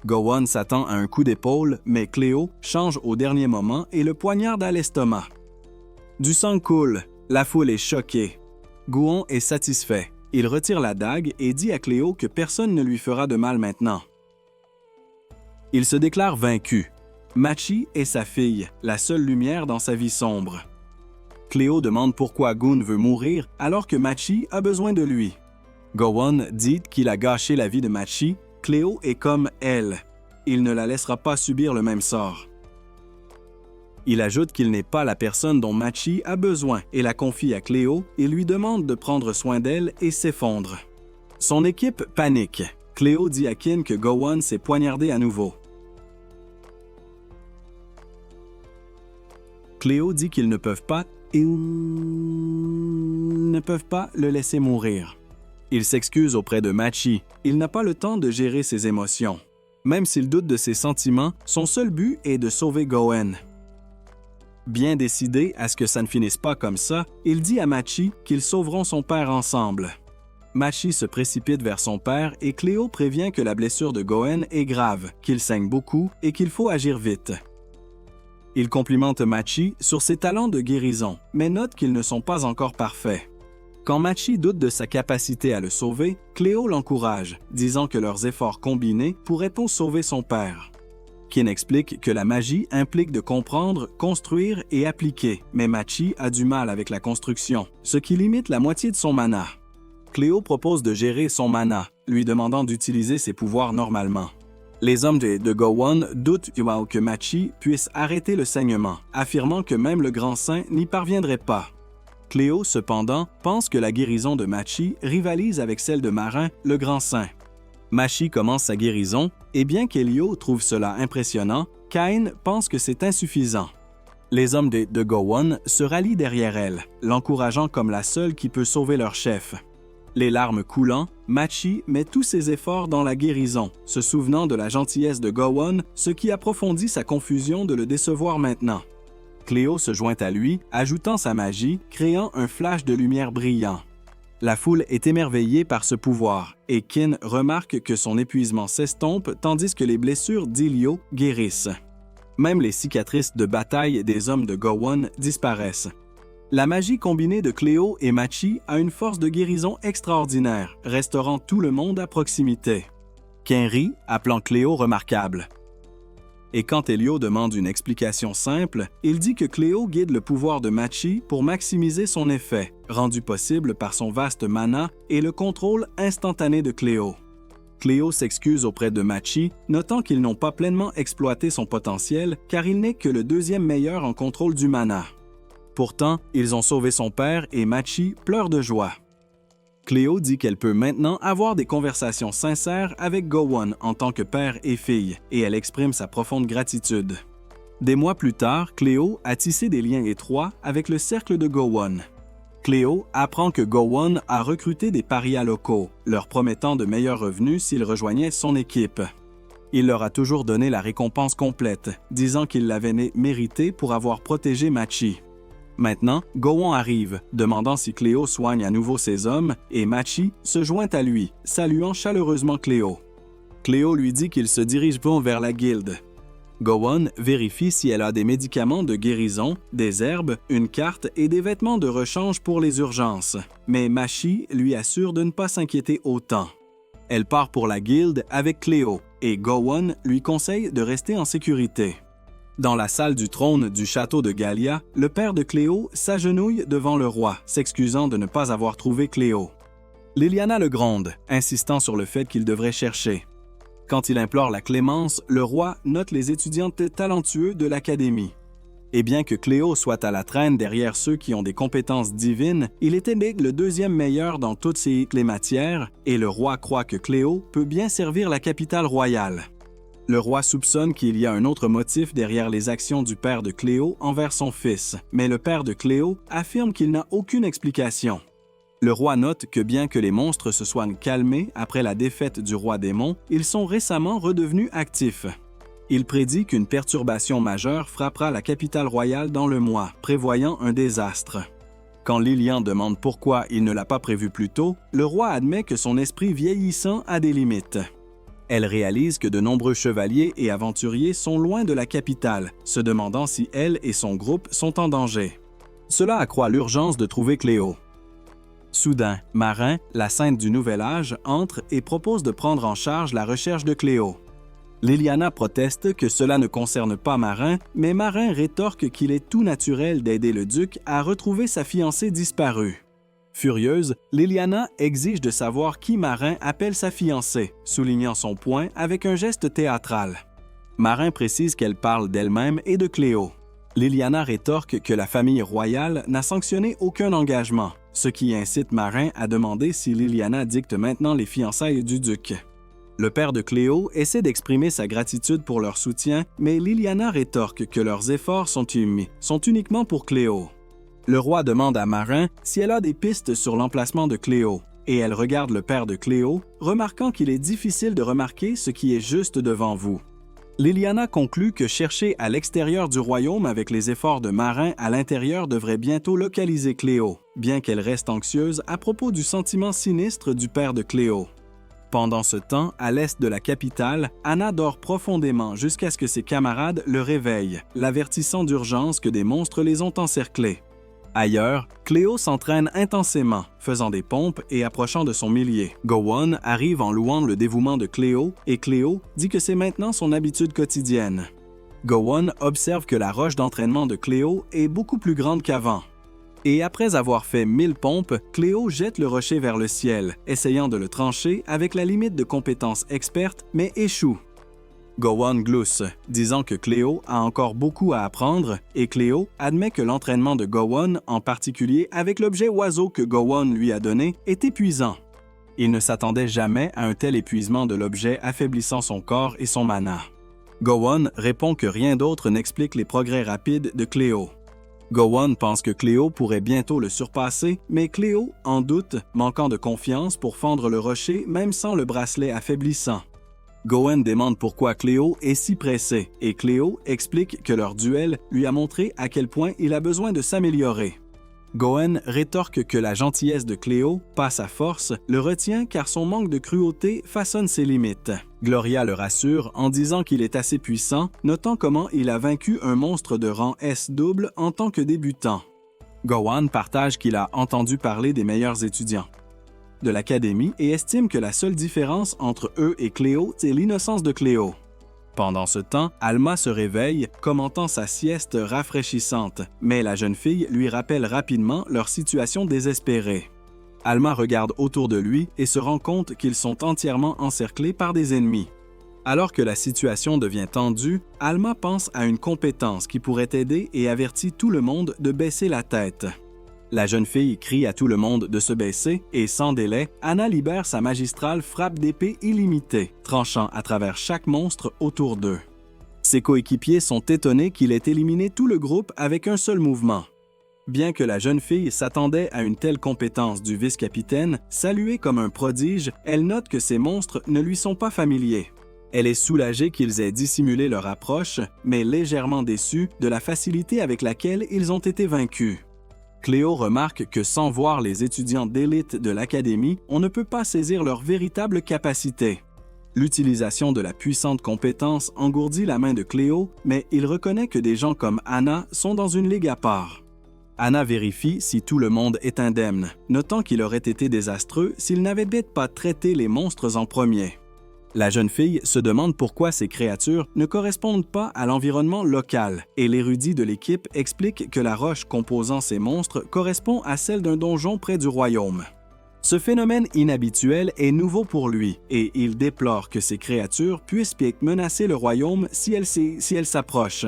Gowon s'attend à un coup d'épaule, mais Cléo change au dernier moment et le poignarde à l'estomac. Du sang coule, la foule est choquée. Gowon est satisfait. Il retire la dague et dit à Cléo que personne ne lui fera de mal maintenant. Il se déclare vaincu. Machi est sa fille, la seule lumière dans sa vie sombre. Cléo demande pourquoi Gun veut mourir alors que Machi a besoin de lui. Gowon dit qu'il a gâché la vie de Machi. Cléo est comme elle. Il ne la laissera pas subir le même sort. Il ajoute qu'il n'est pas la personne dont Machi a besoin et la confie à Cléo et lui demande de prendre soin d'elle et s'effondre. Son équipe panique. Cléo dit à Kin que Gowon s'est poignardé à nouveau. Cléo dit qu'ils ne peuvent pas le laisser mourir. Il s'excuse auprès de Machi. Il n'a pas le temps de gérer ses émotions. Même s'il doute de ses sentiments, son seul but est de sauver Gowon. Bien décidé à ce que ça ne finisse pas comme ça, il dit à Machi qu'ils sauveront son père ensemble. Machi se précipite vers son père et Cléo prévient que la blessure de Gowon est grave, qu'il saigne beaucoup et qu'il faut agir vite. Il complimente Machi sur ses talents de guérison, mais note qu'ils ne sont pas encore parfaits. Quand Machi doute de sa capacité à le sauver, Cléo l'encourage, disant que leurs efforts combinés pourraient-on sauver son père. Kin explique que la magie implique de comprendre, construire et appliquer, mais Machi a du mal avec la construction, ce qui limite la moitié de son mana. Cléo propose de gérer son mana, lui demandant d'utiliser ses pouvoirs normalement. Les hommes de Gowon doutent que Machi puisse arrêter le saignement, affirmant que même le grand saint n'y parviendrait pas. Cléo, cependant, pense que la guérison de Machi rivalise avec celle de Marin, le grand saint. Machi commence sa guérison, et bien qu'Elio trouve cela impressionnant, Kain pense que c'est insuffisant. Les hommes de Gowon se rallient derrière elle, l'encourageant comme la seule qui peut sauver leur chef. Les larmes coulant, Machi met tous ses efforts dans la guérison, se souvenant de la gentillesse de Gowon, ce qui approfondit sa confusion de le décevoir maintenant. Cléo se joint à lui, ajoutant sa magie, créant un flash de lumière brillant. La foule est émerveillée par ce pouvoir, et Kin remarque que son épuisement s'estompe tandis que les blessures d'Ilio guérissent. Même les cicatrices de bataille des hommes de Gowon disparaissent. La magie combinée de Cléo et Machi a une force de guérison extraordinaire, restaurant tout le monde à proximité. Kin rit, appelant Cléo remarquable. Et quand Elio demande une explication simple, il dit que Cléo guide le pouvoir de Machi pour maximiser son effet, rendu possible par son vaste mana et le contrôle instantané de Cléo. Cléo s'excuse auprès de Machi, notant qu'ils n'ont pas pleinement exploité son potentiel car il n'est que le deuxième meilleur en contrôle du mana. Pourtant, ils ont sauvé son père et Machi pleure de joie. Cléo dit qu'elle peut maintenant avoir des conversations sincères avec Gowon en tant que père et fille, et elle exprime sa profonde gratitude. Des mois plus tard, Cléo a tissé des liens étroits avec le cercle de Gowon. Cléo apprend que Gowon a recruté des parias locaux, leur promettant de meilleurs revenus s'ils rejoignaient son équipe. Il leur a toujours donné la récompense complète, disant qu'il l'avait méritée pour avoir protégé Machi. Maintenant, Gowon arrive, demandant si Cléo soigne à nouveau ses hommes, et Machi se joint à lui, saluant chaleureusement Cléo. Cléo lui dit qu'ils se dirigent vers la guilde. Gowon vérifie si elle a des médicaments de guérison, des herbes, une carte et des vêtements de rechange pour les urgences, mais Machi lui assure de ne pas s'inquiéter autant. Elle part pour la guilde avec Cléo, et Gowon lui conseille de rester en sécurité. Dans la salle du trône du château de Gallia, le père de Cléo s'agenouille devant le roi, s'excusant de ne pas avoir trouvé Cléo. Liliana le gronde, insistant sur le fait qu'il devrait chercher. Quand il implore la clémence, le roi note les étudiants talentueux de l'académie. Et bien que Cléo soit à la traîne derrière ceux qui ont des compétences divines, il était le deuxième meilleur dans toutes les matières, et le roi croit que Cléo peut bien servir la capitale royale. Le roi soupçonne qu'il y a un autre motif derrière les actions du père de Cléo envers son fils, mais le père de Cléo affirme qu'il n'a aucune explication. Le roi note que bien que les monstres se soient calmés après la défaite du roi démon, ils sont récemment redevenus actifs. Il prédit qu'une perturbation majeure frappera la capitale royale dans le mois, prévoyant un désastre. Quand Lilian demande pourquoi il ne l'a pas prévu plus tôt, le roi admet que son esprit vieillissant a des limites. Elle réalise que de nombreux chevaliers et aventuriers sont loin de la capitale, se demandant si elle et son groupe sont en danger. Cela accroît l'urgence de trouver Cléo. Soudain, Marin, la sainte du Nouvel Âge, entre et propose de prendre en charge la recherche de Cléo. Liliana proteste que cela ne concerne pas Marin, mais Marin rétorque qu'il est tout naturel d'aider le duc à retrouver sa fiancée disparue. Furieuse, Liliana exige de savoir qui Marin appelle sa fiancée, soulignant son point avec un geste théâtral. Marin précise qu'elle parle d'elle-même et de Cléo. Liliana rétorque que la famille royale n'a sanctionné aucun engagement, ce qui incite Marin à demander si Liliana dicte maintenant les fiançailles du duc. Le père de Cléo essaie d'exprimer sa gratitude pour leur soutien, mais Liliana rétorque que leurs efforts sont uniquement pour Cléo. Le roi demande à Marin si elle a des pistes sur l'emplacement de Cléo, et elle regarde le père de Cléo, remarquant qu'il est difficile de remarquer ce qui est juste devant vous. Liliana conclut que chercher à l'extérieur du royaume avec les efforts de Marin à l'intérieur devrait bientôt localiser Cléo, bien qu'elle reste anxieuse à propos du sentiment sinistre du père de Cléo. Pendant ce temps, à l'est de la capitale, Anna dort profondément jusqu'à ce que ses camarades le réveillent, l'avertissant d'urgence que des monstres les ont encerclés. Ailleurs, Cléo s'entraîne intensément, faisant des pompes et approchant de son millier. Gowon arrive en louant le dévouement de Cléo, et Cléo dit que c'est maintenant son habitude quotidienne. Gowon observe que la roche d'entraînement de Cléo est beaucoup plus grande qu'avant. Et après avoir fait 1000 pompes, Cléo jette le rocher vers le ciel, essayant de le trancher avec la limite de compétences expertes, mais échoue. Gowon glousse, disant que Cléo a encore beaucoup à apprendre, et Cléo admet que l'entraînement de Gowon, en particulier avec l'objet oiseau que Gowon lui a donné, est épuisant. Il ne s'attendait jamais à un tel épuisement de l'objet affaiblissant son corps et son mana. Gowon répond que rien d'autre n'explique les progrès rapides de Cléo. Gowon pense que Cléo pourrait bientôt le surpasser, mais Cléo en doute, manquant de confiance pour fendre le rocher même sans le bracelet affaiblissant. Gowon demande pourquoi Cléo est si pressée, et Cléo explique que leur duel lui a montré à quel point il a besoin de s'améliorer. Gowon rétorque que la gentillesse de Cléo, pas sa force, le retient car son manque de cruauté façonne ses limites. Gloria le rassure en disant qu'il est assez puissant, notant comment il a vaincu un monstre de rang S double en tant que débutant. Gowon partage qu'il a entendu parler des meilleurs étudiants de l'académie et estime que la seule différence entre eux et Cléo, c'est l'innocence de Cléo. Pendant ce temps, Alma se réveille, commentant sa sieste rafraîchissante, mais la jeune fille lui rappelle rapidement leur situation désespérée. Alma regarde autour de lui et se rend compte qu'ils sont entièrement encerclés par des ennemis. Alors que la situation devient tendue, Alma pense à une compétence qui pourrait aider et avertit tout le monde de baisser la tête. La jeune fille crie à tout le monde de se baisser et sans délai, Anna libère sa magistrale frappe d'épée illimitée, tranchant à travers chaque monstre autour d'eux. Ses coéquipiers sont étonnés qu'il ait éliminé tout le groupe avec un seul mouvement. Bien que la jeune fille s'attendait à une telle compétence du vice-capitaine, saluée comme un prodige, elle note que ces monstres ne lui sont pas familiers. Elle est soulagée qu'ils aient dissimulé leur approche, mais légèrement déçue de la facilité avec laquelle ils ont été vaincus. Cléo remarque que sans voir les étudiants d'élite de l'académie, on ne peut pas saisir leur véritable capacité. L'utilisation de la puissante compétence engourdit la main de Cléo, mais il reconnaît que des gens comme Anna sont dans une ligue à part. Anna vérifie si tout le monde est indemne, notant qu'il aurait été désastreux s'il n'avait pas traité les monstres en premier. La jeune fille se demande pourquoi ces créatures ne correspondent pas à l'environnement local, et l'érudit de l'équipe explique que la roche composant ces monstres correspond à celle d'un donjon près du royaume. Ce phénomène inhabituel est nouveau pour lui, et il déplore que ces créatures puissent menacer le royaume si elles s'approchent.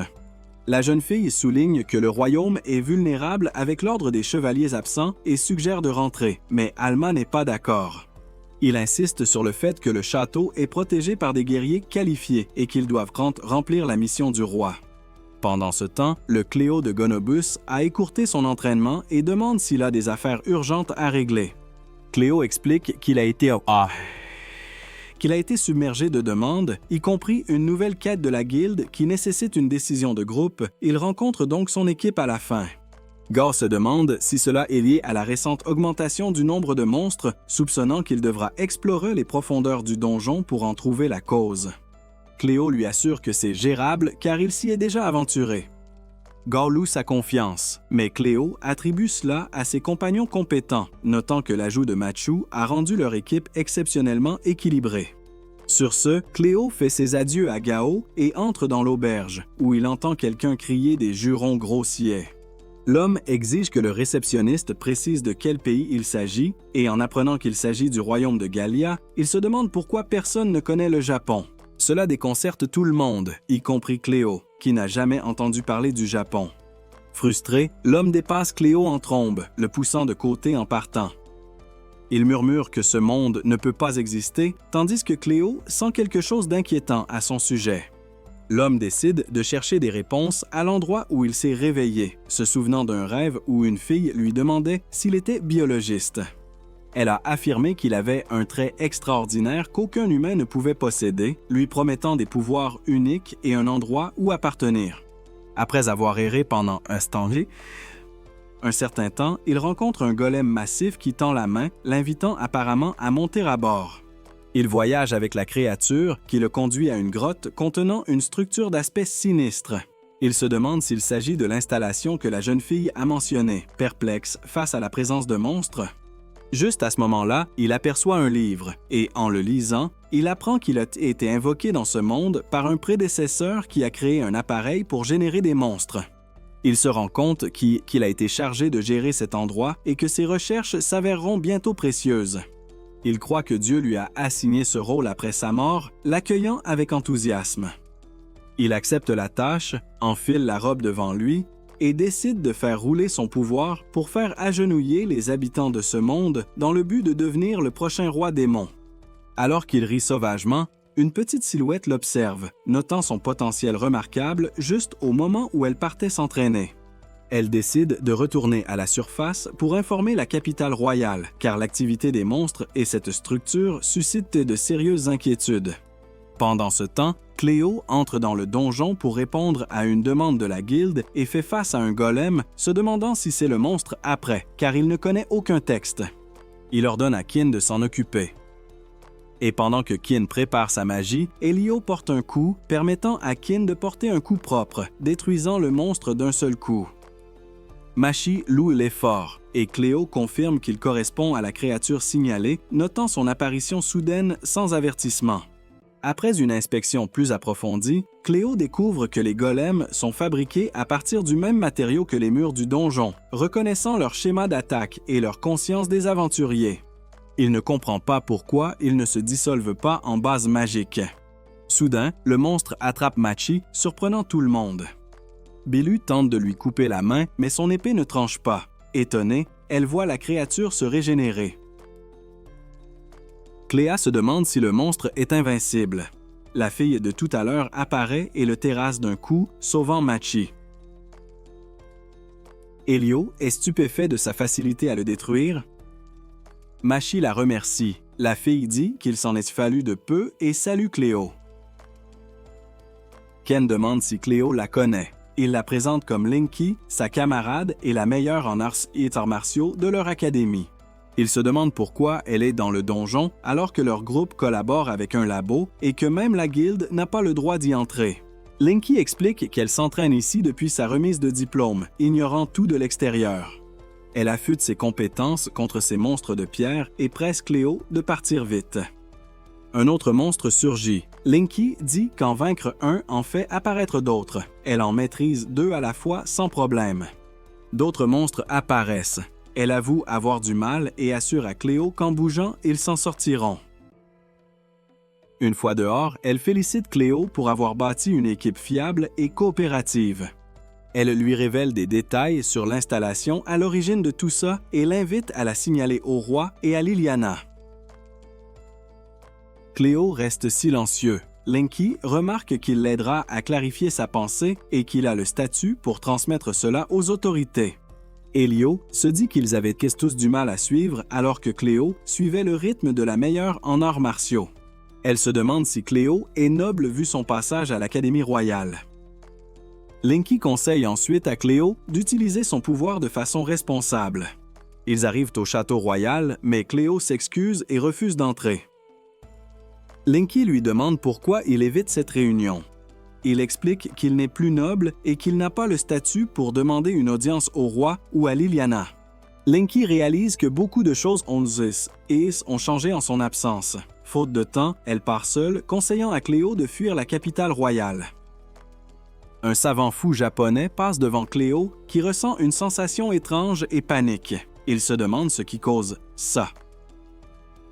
La jeune fille souligne que le royaume est vulnérable avec l'ordre des chevaliers absents et suggère de rentrer, mais Alma n'est pas d'accord. Il insiste sur le fait que le château est protégé par des guerriers qualifiés et qu'ils doivent remplir la mission du roi. Pendant ce temps, le Cléo de Gonobus a écourté son entraînement et demande s'il a des affaires urgentes à régler. Cléo explique qu'il a été submergé de demandes, y compris une nouvelle quête de la guilde qui nécessite une décision de groupe. Il rencontre donc son équipe à la fin. Gar se demande si cela est lié à la récente augmentation du nombre de monstres, soupçonnant qu'il devra explorer les profondeurs du donjon pour en trouver la cause. Cléo lui assure que c'est gérable car il s'y est déjà aventuré. Gar loue sa confiance, mais Cléo attribue cela à ses compagnons compétents, notant que l'ajout de Machu a rendu leur équipe exceptionnellement équilibrée. Sur ce, Cléo fait ses adieux à Gao et entre dans l'auberge, où il entend quelqu'un crier des jurons grossiers. L'homme exige que le réceptionniste précise de quel pays il s'agit, et en apprenant qu'il s'agit du royaume de Gallia, il se demande pourquoi personne ne connaît le Japon. Cela déconcerte tout le monde, y compris Cléo, qui n'a jamais entendu parler du Japon. Frustré, l'homme dépasse Cléo en trombe, le poussant de côté en partant. Il murmure que ce monde ne peut pas exister, tandis que Cléo sent quelque chose d'inquiétant à son sujet. L'homme décide de chercher des réponses à l'endroit où il s'est réveillé, se souvenant d'un rêve où une fille lui demandait s'il était biologiste. Elle a affirmé qu'il avait un trait extraordinaire qu'aucun humain ne pouvait posséder, lui promettant des pouvoirs uniques et un endroit où appartenir. Après avoir erré pendant un certain temps, il rencontre un golem massif qui tend la main, l'invitant apparemment à monter à bord. Il voyage avec la créature qui le conduit à une grotte contenant une structure d'aspect sinistre. Il se demande s'il s'agit de l'installation que la jeune fille a mentionnée, perplexe face à la présence de monstres. Juste à ce moment-là, il aperçoit un livre et, en le lisant, il apprend qu'il a été invoqué dans ce monde par un prédécesseur qui a créé un appareil pour générer des monstres. Il se rend compte qu'il a été chargé de gérer cet endroit et que ses recherches s'avéreront bientôt précieuses. Il croit que Dieu lui a assigné ce rôle après sa mort, l'accueillant avec enthousiasme. Il accepte la tâche, enfile la robe devant lui et décide de faire rouler son pouvoir pour faire agenouiller les habitants de ce monde dans le but de devenir le prochain roi démon. Alors qu'il rit sauvagement, une petite silhouette l'observe, notant son potentiel remarquable juste au moment où elle partait s'entraîner. Elle décide de retourner à la surface pour informer la capitale royale, car l'activité des monstres et cette structure suscitent de sérieuses inquiétudes. Pendant ce temps, Cléo entre dans le donjon pour répondre à une demande de la guilde et fait face à un golem, se demandant si c'est le monstre après, car il ne connaît aucun texte. Il ordonne à Kin de s'en occuper. Et pendant que Kin prépare sa magie, Elio porte un coup, permettant à Kin de porter un coup propre, détruisant le monstre d'un seul coup. Machi loue l'effort, et Cléo confirme qu'il correspond à la créature signalée, notant son apparition soudaine sans avertissement. Après une inspection plus approfondie, Cléo découvre que les golems sont fabriqués à partir du même matériau que les murs du donjon, reconnaissant leur schéma d'attaque et leur conscience des aventuriers. Il ne comprend pas pourquoi ils ne se dissolvent pas en base magique. Soudain, le monstre attrape Machi, surprenant tout le monde. Bilu tente de lui couper la main, mais son épée ne tranche pas. Étonnée, elle voit la créature se régénérer. Cléa se demande si le monstre est invincible. La fille de tout à l'heure apparaît et le terrasse d'un coup, sauvant Machi. Elio est stupéfait de sa facilité à le détruire. Machi la remercie. La fille dit qu'il s'en est fallu de peu et salue Cléo. Ken demande si Cléo la connaît. Il la présente comme Linky, sa camarade et la meilleure en arts martiaux de leur académie. Il se demande pourquoi elle est dans le donjon alors que leur groupe collabore avec un labo et que même la guilde n'a pas le droit d'y entrer. Linky explique qu'elle s'entraîne ici depuis sa remise de diplôme, ignorant tout de l'extérieur. Elle affûte ses compétences contre ces monstres de pierre et presse Cléo de partir vite. Un autre monstre surgit. Linky dit qu'en vaincre un en fait apparaître d'autres. Elle en maîtrise 2 à la fois sans problème. D'autres monstres apparaissent. Elle avoue avoir du mal et assure à Cléo qu'en bougeant, ils s'en sortiront. Une fois dehors, elle félicite Cléo pour avoir bâti une équipe fiable et coopérative. Elle lui révèle des détails sur l'installation à l'origine de tout ça et l'invite à la signaler au roi et à Liliana. Cléo reste silencieux. Linky remarque qu'il l'aidera à clarifier sa pensée et qu'il a le statut pour transmettre cela aux autorités. Elio se dit qu'ils avaient tous du mal à suivre alors que Cléo suivait le rythme de la meilleure en arts martiaux. Elle se demande si Cléo est noble vu son passage à l'Académie royale. Linky conseille ensuite à Cléo d'utiliser son pouvoir de façon responsable. Ils arrivent au château royal, mais Cléo s'excuse et refuse d'entrer. Linky lui demande pourquoi il évite cette réunion. Il explique qu'il n'est plus noble et qu'il n'a pas le statut pour demander une audience au roi ou à Liliana. Linky réalise que beaucoup de choses ont changé en son absence. Faute de temps, elle part seule, conseillant à Cléo de fuir la capitale royale. Un savant fou japonais passe devant Cléo qui ressent une sensation étrange et panique. Il se demande ce qui cause ça.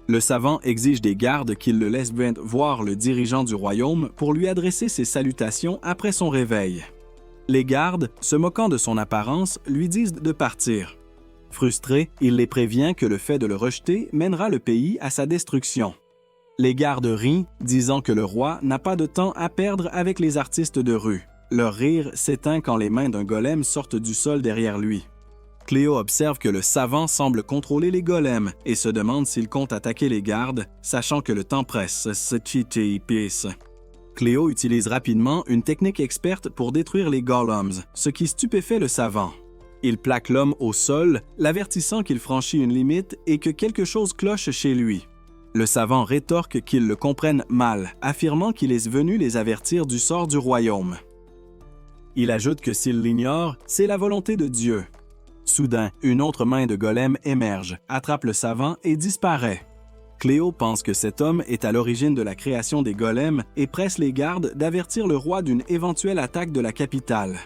Le savant exige des gardes qu'il le laissent voir le dirigeant du royaume pour lui adresser ses salutations après son réveil. Les gardes, se moquant de son apparence, lui disent de partir. Frustré, il les prévient que le fait de le rejeter mènera le pays à sa destruction. Les gardes rient, disant que le roi n'a pas de temps à perdre avec les artistes de rue. Leur rire s'éteint quand les mains d'un golem sortent du sol derrière lui. Cléo observe que le savant semble contrôler les golems et se demande s'il compte attaquer les gardes, sachant que le temps presse. Cléo utilise rapidement une technique experte pour détruire les golems, ce qui stupéfait le savant. Il plaque l'homme au sol, l'avertissant qu'il franchit une limite et que quelque chose cloche chez lui. Le savant rétorque qu'ils le comprennent mal, affirmant qu'il est venu les avertir du sort du royaume. Il ajoute que s'il l'ignore, c'est la volonté de Dieu. Soudain, une autre main de golem émerge, attrape le savant et disparaît. Cléo pense que cet homme est à l'origine de la création des golems et presse les gardes d'avertir le roi d'une éventuelle attaque de la capitale.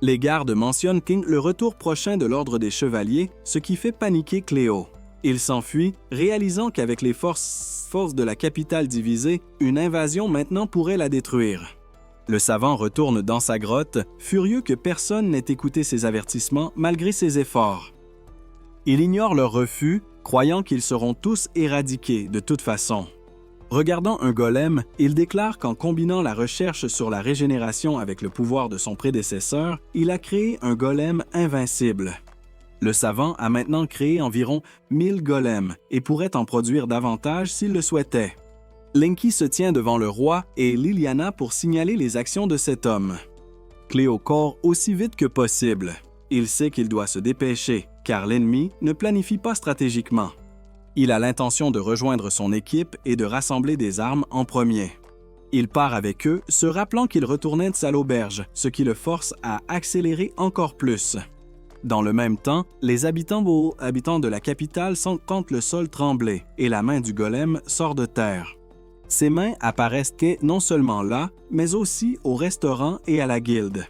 Les gardes mentionnent le retour prochain de l'ordre des chevaliers, ce qui fait paniquer Cléo. Il s'enfuit, réalisant qu'avec les forces de la capitale divisées, une invasion maintenant pourrait la détruire. Le savant retourne dans sa grotte, furieux que personne n'ait écouté ses avertissements malgré ses efforts. Il ignore leur refus, croyant qu'ils seront tous éradiqués de toute façon. Regardant un golem, il déclare qu'en combinant la recherche sur la régénération avec le pouvoir de son prédécesseur, il a créé un golem invincible. Le savant a maintenant créé environ 1000 golems et pourrait en produire davantage s'il le souhaitait. Linky se tient devant le roi et Liliana pour signaler les actions de cet homme. Cléo court aussi vite que possible. Il sait qu'il doit se dépêcher, car l'ennemi ne planifie pas stratégiquement. Il a l'intention de rejoindre son équipe et de rassembler des armes en premier. Il part avec eux, se rappelant qu'il retournait à l'auberge, ce qui le force à accélérer encore plus. Dans le même temps, les habitants de la capitale sentent le sol trembler et la main du golem sort de terre. Ses mains apparaissent non seulement là, mais aussi au restaurant et à la guilde.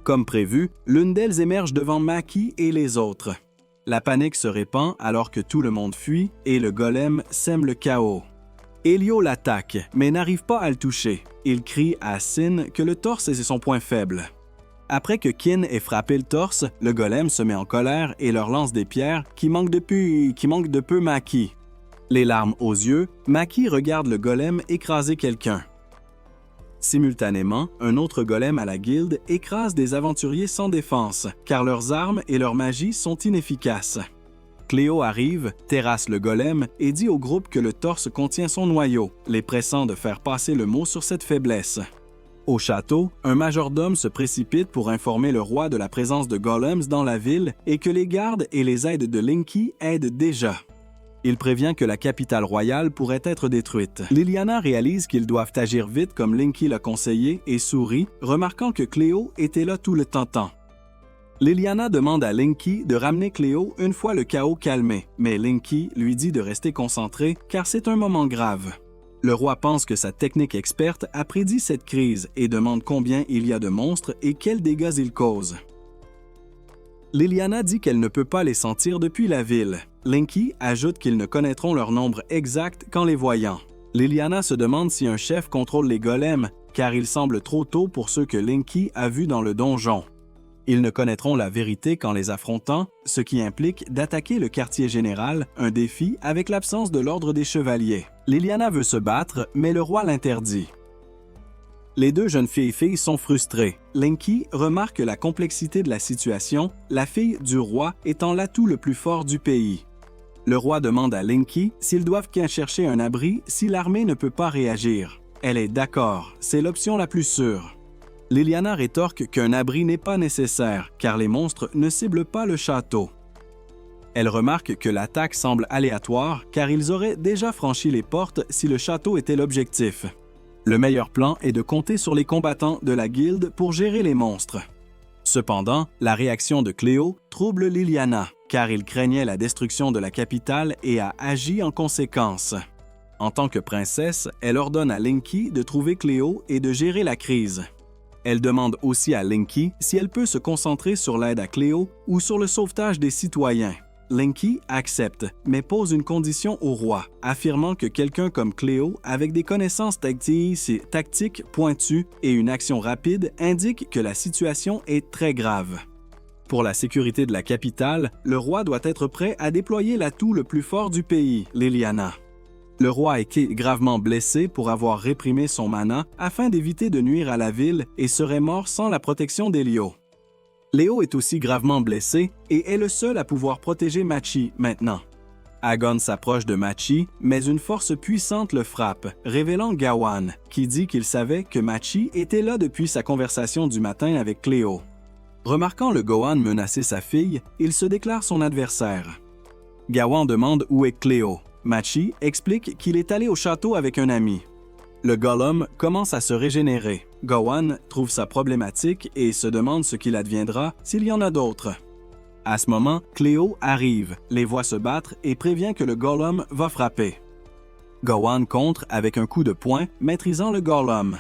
Comme prévu, l'une d'elles émerge devant Maki et les autres. La panique se répand alors que tout le monde fuit et le golem sème le chaos. Elio l'attaque, mais n'arrive pas à le toucher. Il crie à Sin que le torse est son point faible. Après que Kin ait frappé le torse, le golem se met en colère et leur lance des pierres qui manquent de peu Maki. Les larmes aux yeux, Maki regarde le golem écraser quelqu'un. Simultanément, un autre golem à la guilde écrase des aventuriers sans défense, car leurs armes et leur magie sont inefficaces. Cléo arrive, terrasse le golem et dit au groupe que le torse contient son noyau, les pressant de faire passer le mot sur cette faiblesse. Au château, un majordome se précipite pour informer le roi de la présence de golems dans la ville et que les gardes et les aides de Linky aident déjà. Il prévient que la capitale royale pourrait être détruite. Liliana réalise qu'ils doivent agir vite comme Linky l'a conseillé et sourit, remarquant que Cléo était là tout le temps. Liliana demande à Linky de ramener Cléo une fois le chaos calmé, mais Linky lui dit de rester concentré car c'est un moment grave. Le roi pense que sa technique experte a prédit cette crise et demande combien il y a de monstres et quels dégâts ils causent. Liliana dit qu'elle ne peut pas les sentir depuis la ville. Linky ajoute qu'ils ne connaîtront leur nombre exact qu'en les voyant. Liliana se demande si un chef contrôle les golems, car il semble trop tôt pour ceux que Linky a vus dans le donjon. Ils ne connaîtront la vérité qu'en les affrontant, ce qui implique d'attaquer le quartier général, un défi avec l'absence de l'ordre des chevaliers. Liliana veut se battre, mais le roi l'interdit. Les deux jeunes filles sont frustrées. Linky remarque la complexité de la situation, la fille du roi étant l'atout le plus fort du pays. Le roi demande à Linky s'ils doivent bien chercher un abri si l'armée ne peut pas réagir. Elle est d'accord, c'est l'option la plus sûre. Liliana rétorque qu'un abri n'est pas nécessaire, car les monstres ne ciblent pas le château. Elle remarque que l'attaque semble aléatoire, car ils auraient déjà franchi les portes si le château était l'objectif. Le meilleur plan est de compter sur les combattants de la guilde pour gérer les monstres. Cependant, la réaction de Cléo trouble Liliana, car il craignait la destruction de la capitale et a agi en conséquence. En tant que princesse, elle ordonne à Linky de trouver Cléo et de gérer la crise. Elle demande aussi à Linky si elle peut se concentrer sur l'aide à Cléo ou sur le sauvetage des citoyens. Linky accepte, mais pose une condition au roi, affirmant que quelqu'un comme Cléo, avec des connaissances tactiques pointues et une action rapide, indique que la situation est très grave. Pour la sécurité de la capitale, le roi doit être prêt à déployer l'atout le plus fort du pays, Liliana. Le roi a été gravement blessé pour avoir réprimé son mana afin d'éviter de nuire à la ville et serait mort sans la protection d'Elio. Léo est aussi gravement blessé et est le seul à pouvoir protéger Machi maintenant. Agon s'approche de Machi, mais une force puissante le frappe, révélant Gawain, qui dit qu'il savait que Machi était là depuis sa conversation du matin avec Cléo. Remarquant le Gohan menacer sa fille, il se déclare son adversaire. Gawain demande où est Cléo. Machi explique qu'il est allé au château avec un ami. Le Gollum commence à se régénérer. Gohan trouve ça problématique et se demande ce qu'il adviendra s'il y en a d'autres. À ce moment, Cléo arrive, les voit se battre et prévient que le Gollum va frapper. Gohan contre avec un coup de poing, maîtrisant le Gollum.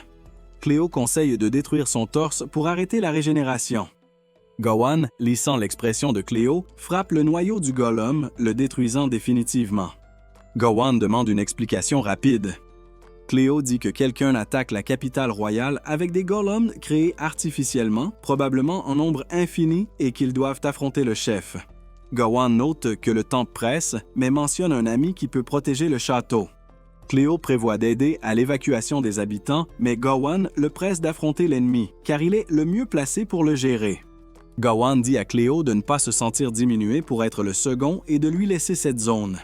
Cléo conseille de détruire son torse pour arrêter la régénération. Gohan, lissant l'expression de Cléo, frappe le noyau du Gollum, le détruisant définitivement. Gohan demande une explication rapide. Cléo dit que quelqu'un attaque la capitale royale avec des golems créés artificiellement, probablement en nombre infini, et qu'ils doivent affronter le chef. Gohan note que le temps presse, mais mentionne un ami qui peut protéger le château. Cléo prévoit d'aider à l'évacuation des habitants, mais Gohan le presse d'affronter l'ennemi, car il est le mieux placé pour le gérer. Gohan dit à Cléo de ne pas se sentir diminué pour être le second et de lui laisser cette zone.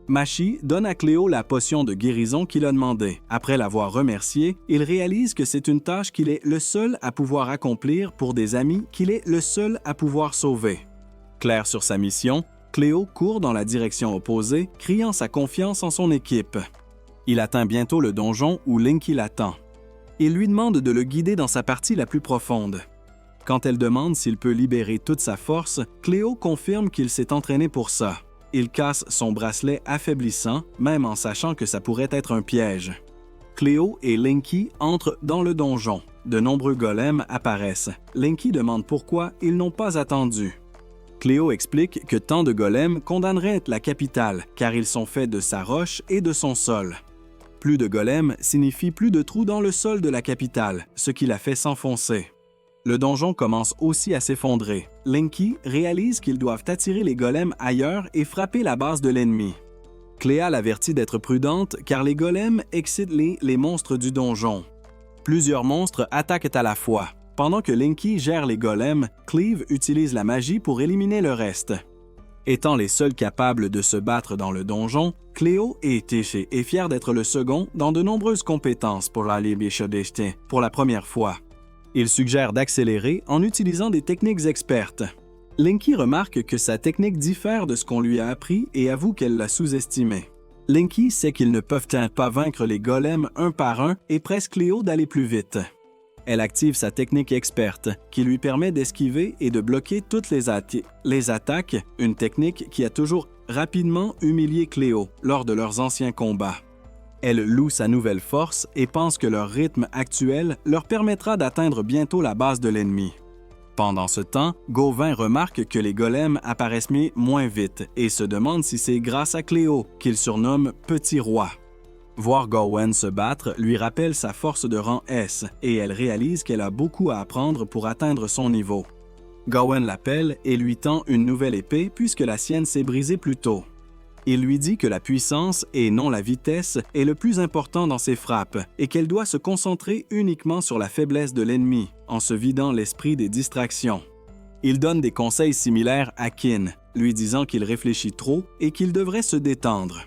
Machi donne à Cléo la potion de guérison qu'il a demandée. Après l'avoir remercié, il réalise que c'est une tâche qu'il est le seul à pouvoir accomplir pour des amis qu'il est le seul à pouvoir sauver. Clair sur sa mission, Cléo court dans la direction opposée, criant sa confiance en son équipe. Il atteint bientôt le donjon où Linky l'attend. Il lui demande de le guider dans sa partie la plus profonde. Quand elle demande s'il peut libérer toute sa force, Cléo confirme qu'il s'est entraîné pour ça. Il casse son bracelet affaiblissant, même en sachant que ça pourrait être un piège. Cléo et Linky entrent dans le donjon. De nombreux golems apparaissent. Linky demande pourquoi ils n'ont pas attendu. Cléo explique que tant de golems condamneraient la capitale, car ils sont faits de sa roche et de son sol. Plus de golems signifie plus de trous dans le sol de la capitale, ce qui la fait s'enfoncer. Le donjon commence aussi à s'effondrer. Linky réalise qu'ils doivent attirer les golems ailleurs et frapper la base de l'ennemi. Cléa l'avertit d'être prudente car les golems excitent les monstres du donjon. Plusieurs monstres attaquent à la fois. Pendant que Linky gère les golems, Cleve utilise la magie pour éliminer le reste. Étant les seuls capables de se battre dans le donjon, Cléo est fière d'être le second dans de nombreuses compétences pour la Libéchodéché pour la première fois. Il suggère d'accélérer en utilisant des techniques expertes. Linky remarque que sa technique diffère de ce qu'on lui a appris et avoue qu'elle l'a sous-estimé. Linky sait qu'ils ne peuvent pas vaincre les golems un par un et presse Cléo d'aller plus vite. Elle active sa technique experte, qui lui permet d'esquiver et de bloquer toutes les attaques, une technique qui a toujours rapidement humilié Cléo lors de leurs anciens combats. Elle loue sa nouvelle force et pense que leur rythme actuel leur permettra d'atteindre bientôt la base de l'ennemi. Pendant ce temps, Gauvin remarque que les golems apparaissent moins vite et se demande si c'est grâce à Cléo qu'il surnomme Petit Roi. Voir Gawain se battre lui rappelle sa force de rang S et elle réalise qu'elle a beaucoup à apprendre pour atteindre son niveau. Gawain l'appelle et lui tend une nouvelle épée puisque la sienne s'est brisée plus tôt. Il lui dit que la puissance et non la vitesse est le plus important dans ses frappes et qu'elle doit se concentrer uniquement sur la faiblesse de l'ennemi en se vidant l'esprit des distractions. Il donne des conseils similaires à Qin, lui disant qu'il réfléchit trop et qu'il devrait se détendre.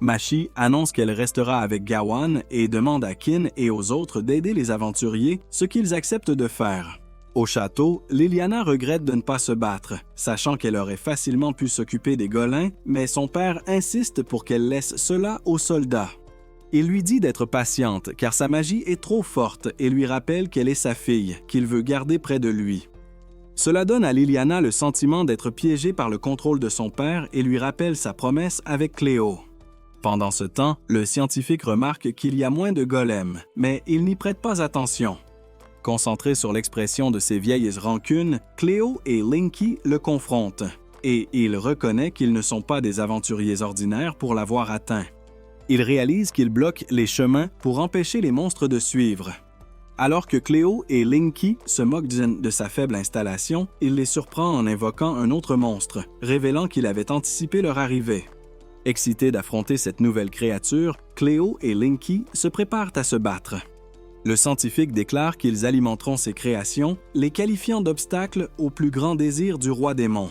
Machi annonce qu'elle restera avec Gawain et demande à Qin et aux autres d'aider les aventuriers, ce qu'ils acceptent de faire. Au château, Liliana regrette de ne pas se battre, sachant qu'elle aurait facilement pu s'occuper des Golins, mais son père insiste pour qu'elle laisse cela aux soldats. Il lui dit d'être patiente car sa magie est trop forte et lui rappelle qu'elle est sa fille, qu'il veut garder près de lui. Cela donne à Liliana le sentiment d'être piégée par le contrôle de son père et lui rappelle sa promesse avec Cléo. Pendant ce temps, le scientifique remarque qu'il y a moins de golems, mais il n'y prête pas attention. Concentré sur l'expression de ses vieilles rancunes, Cléo et Linky le confrontent, et il reconnaît qu'ils ne sont pas des aventuriers ordinaires pour l'avoir atteint. Il réalise qu'il bloque les chemins pour empêcher les monstres de suivre. Alors que Cléo et Linky se moquent de sa faible installation, il les surprend en invoquant un autre monstre, révélant qu'il avait anticipé leur arrivée. Excités d'affronter cette nouvelle créature, Cléo et Linky se préparent à se battre. Le scientifique déclare qu'ils alimenteront ces créations, les qualifiant d'obstacles au plus grand désir du roi démon.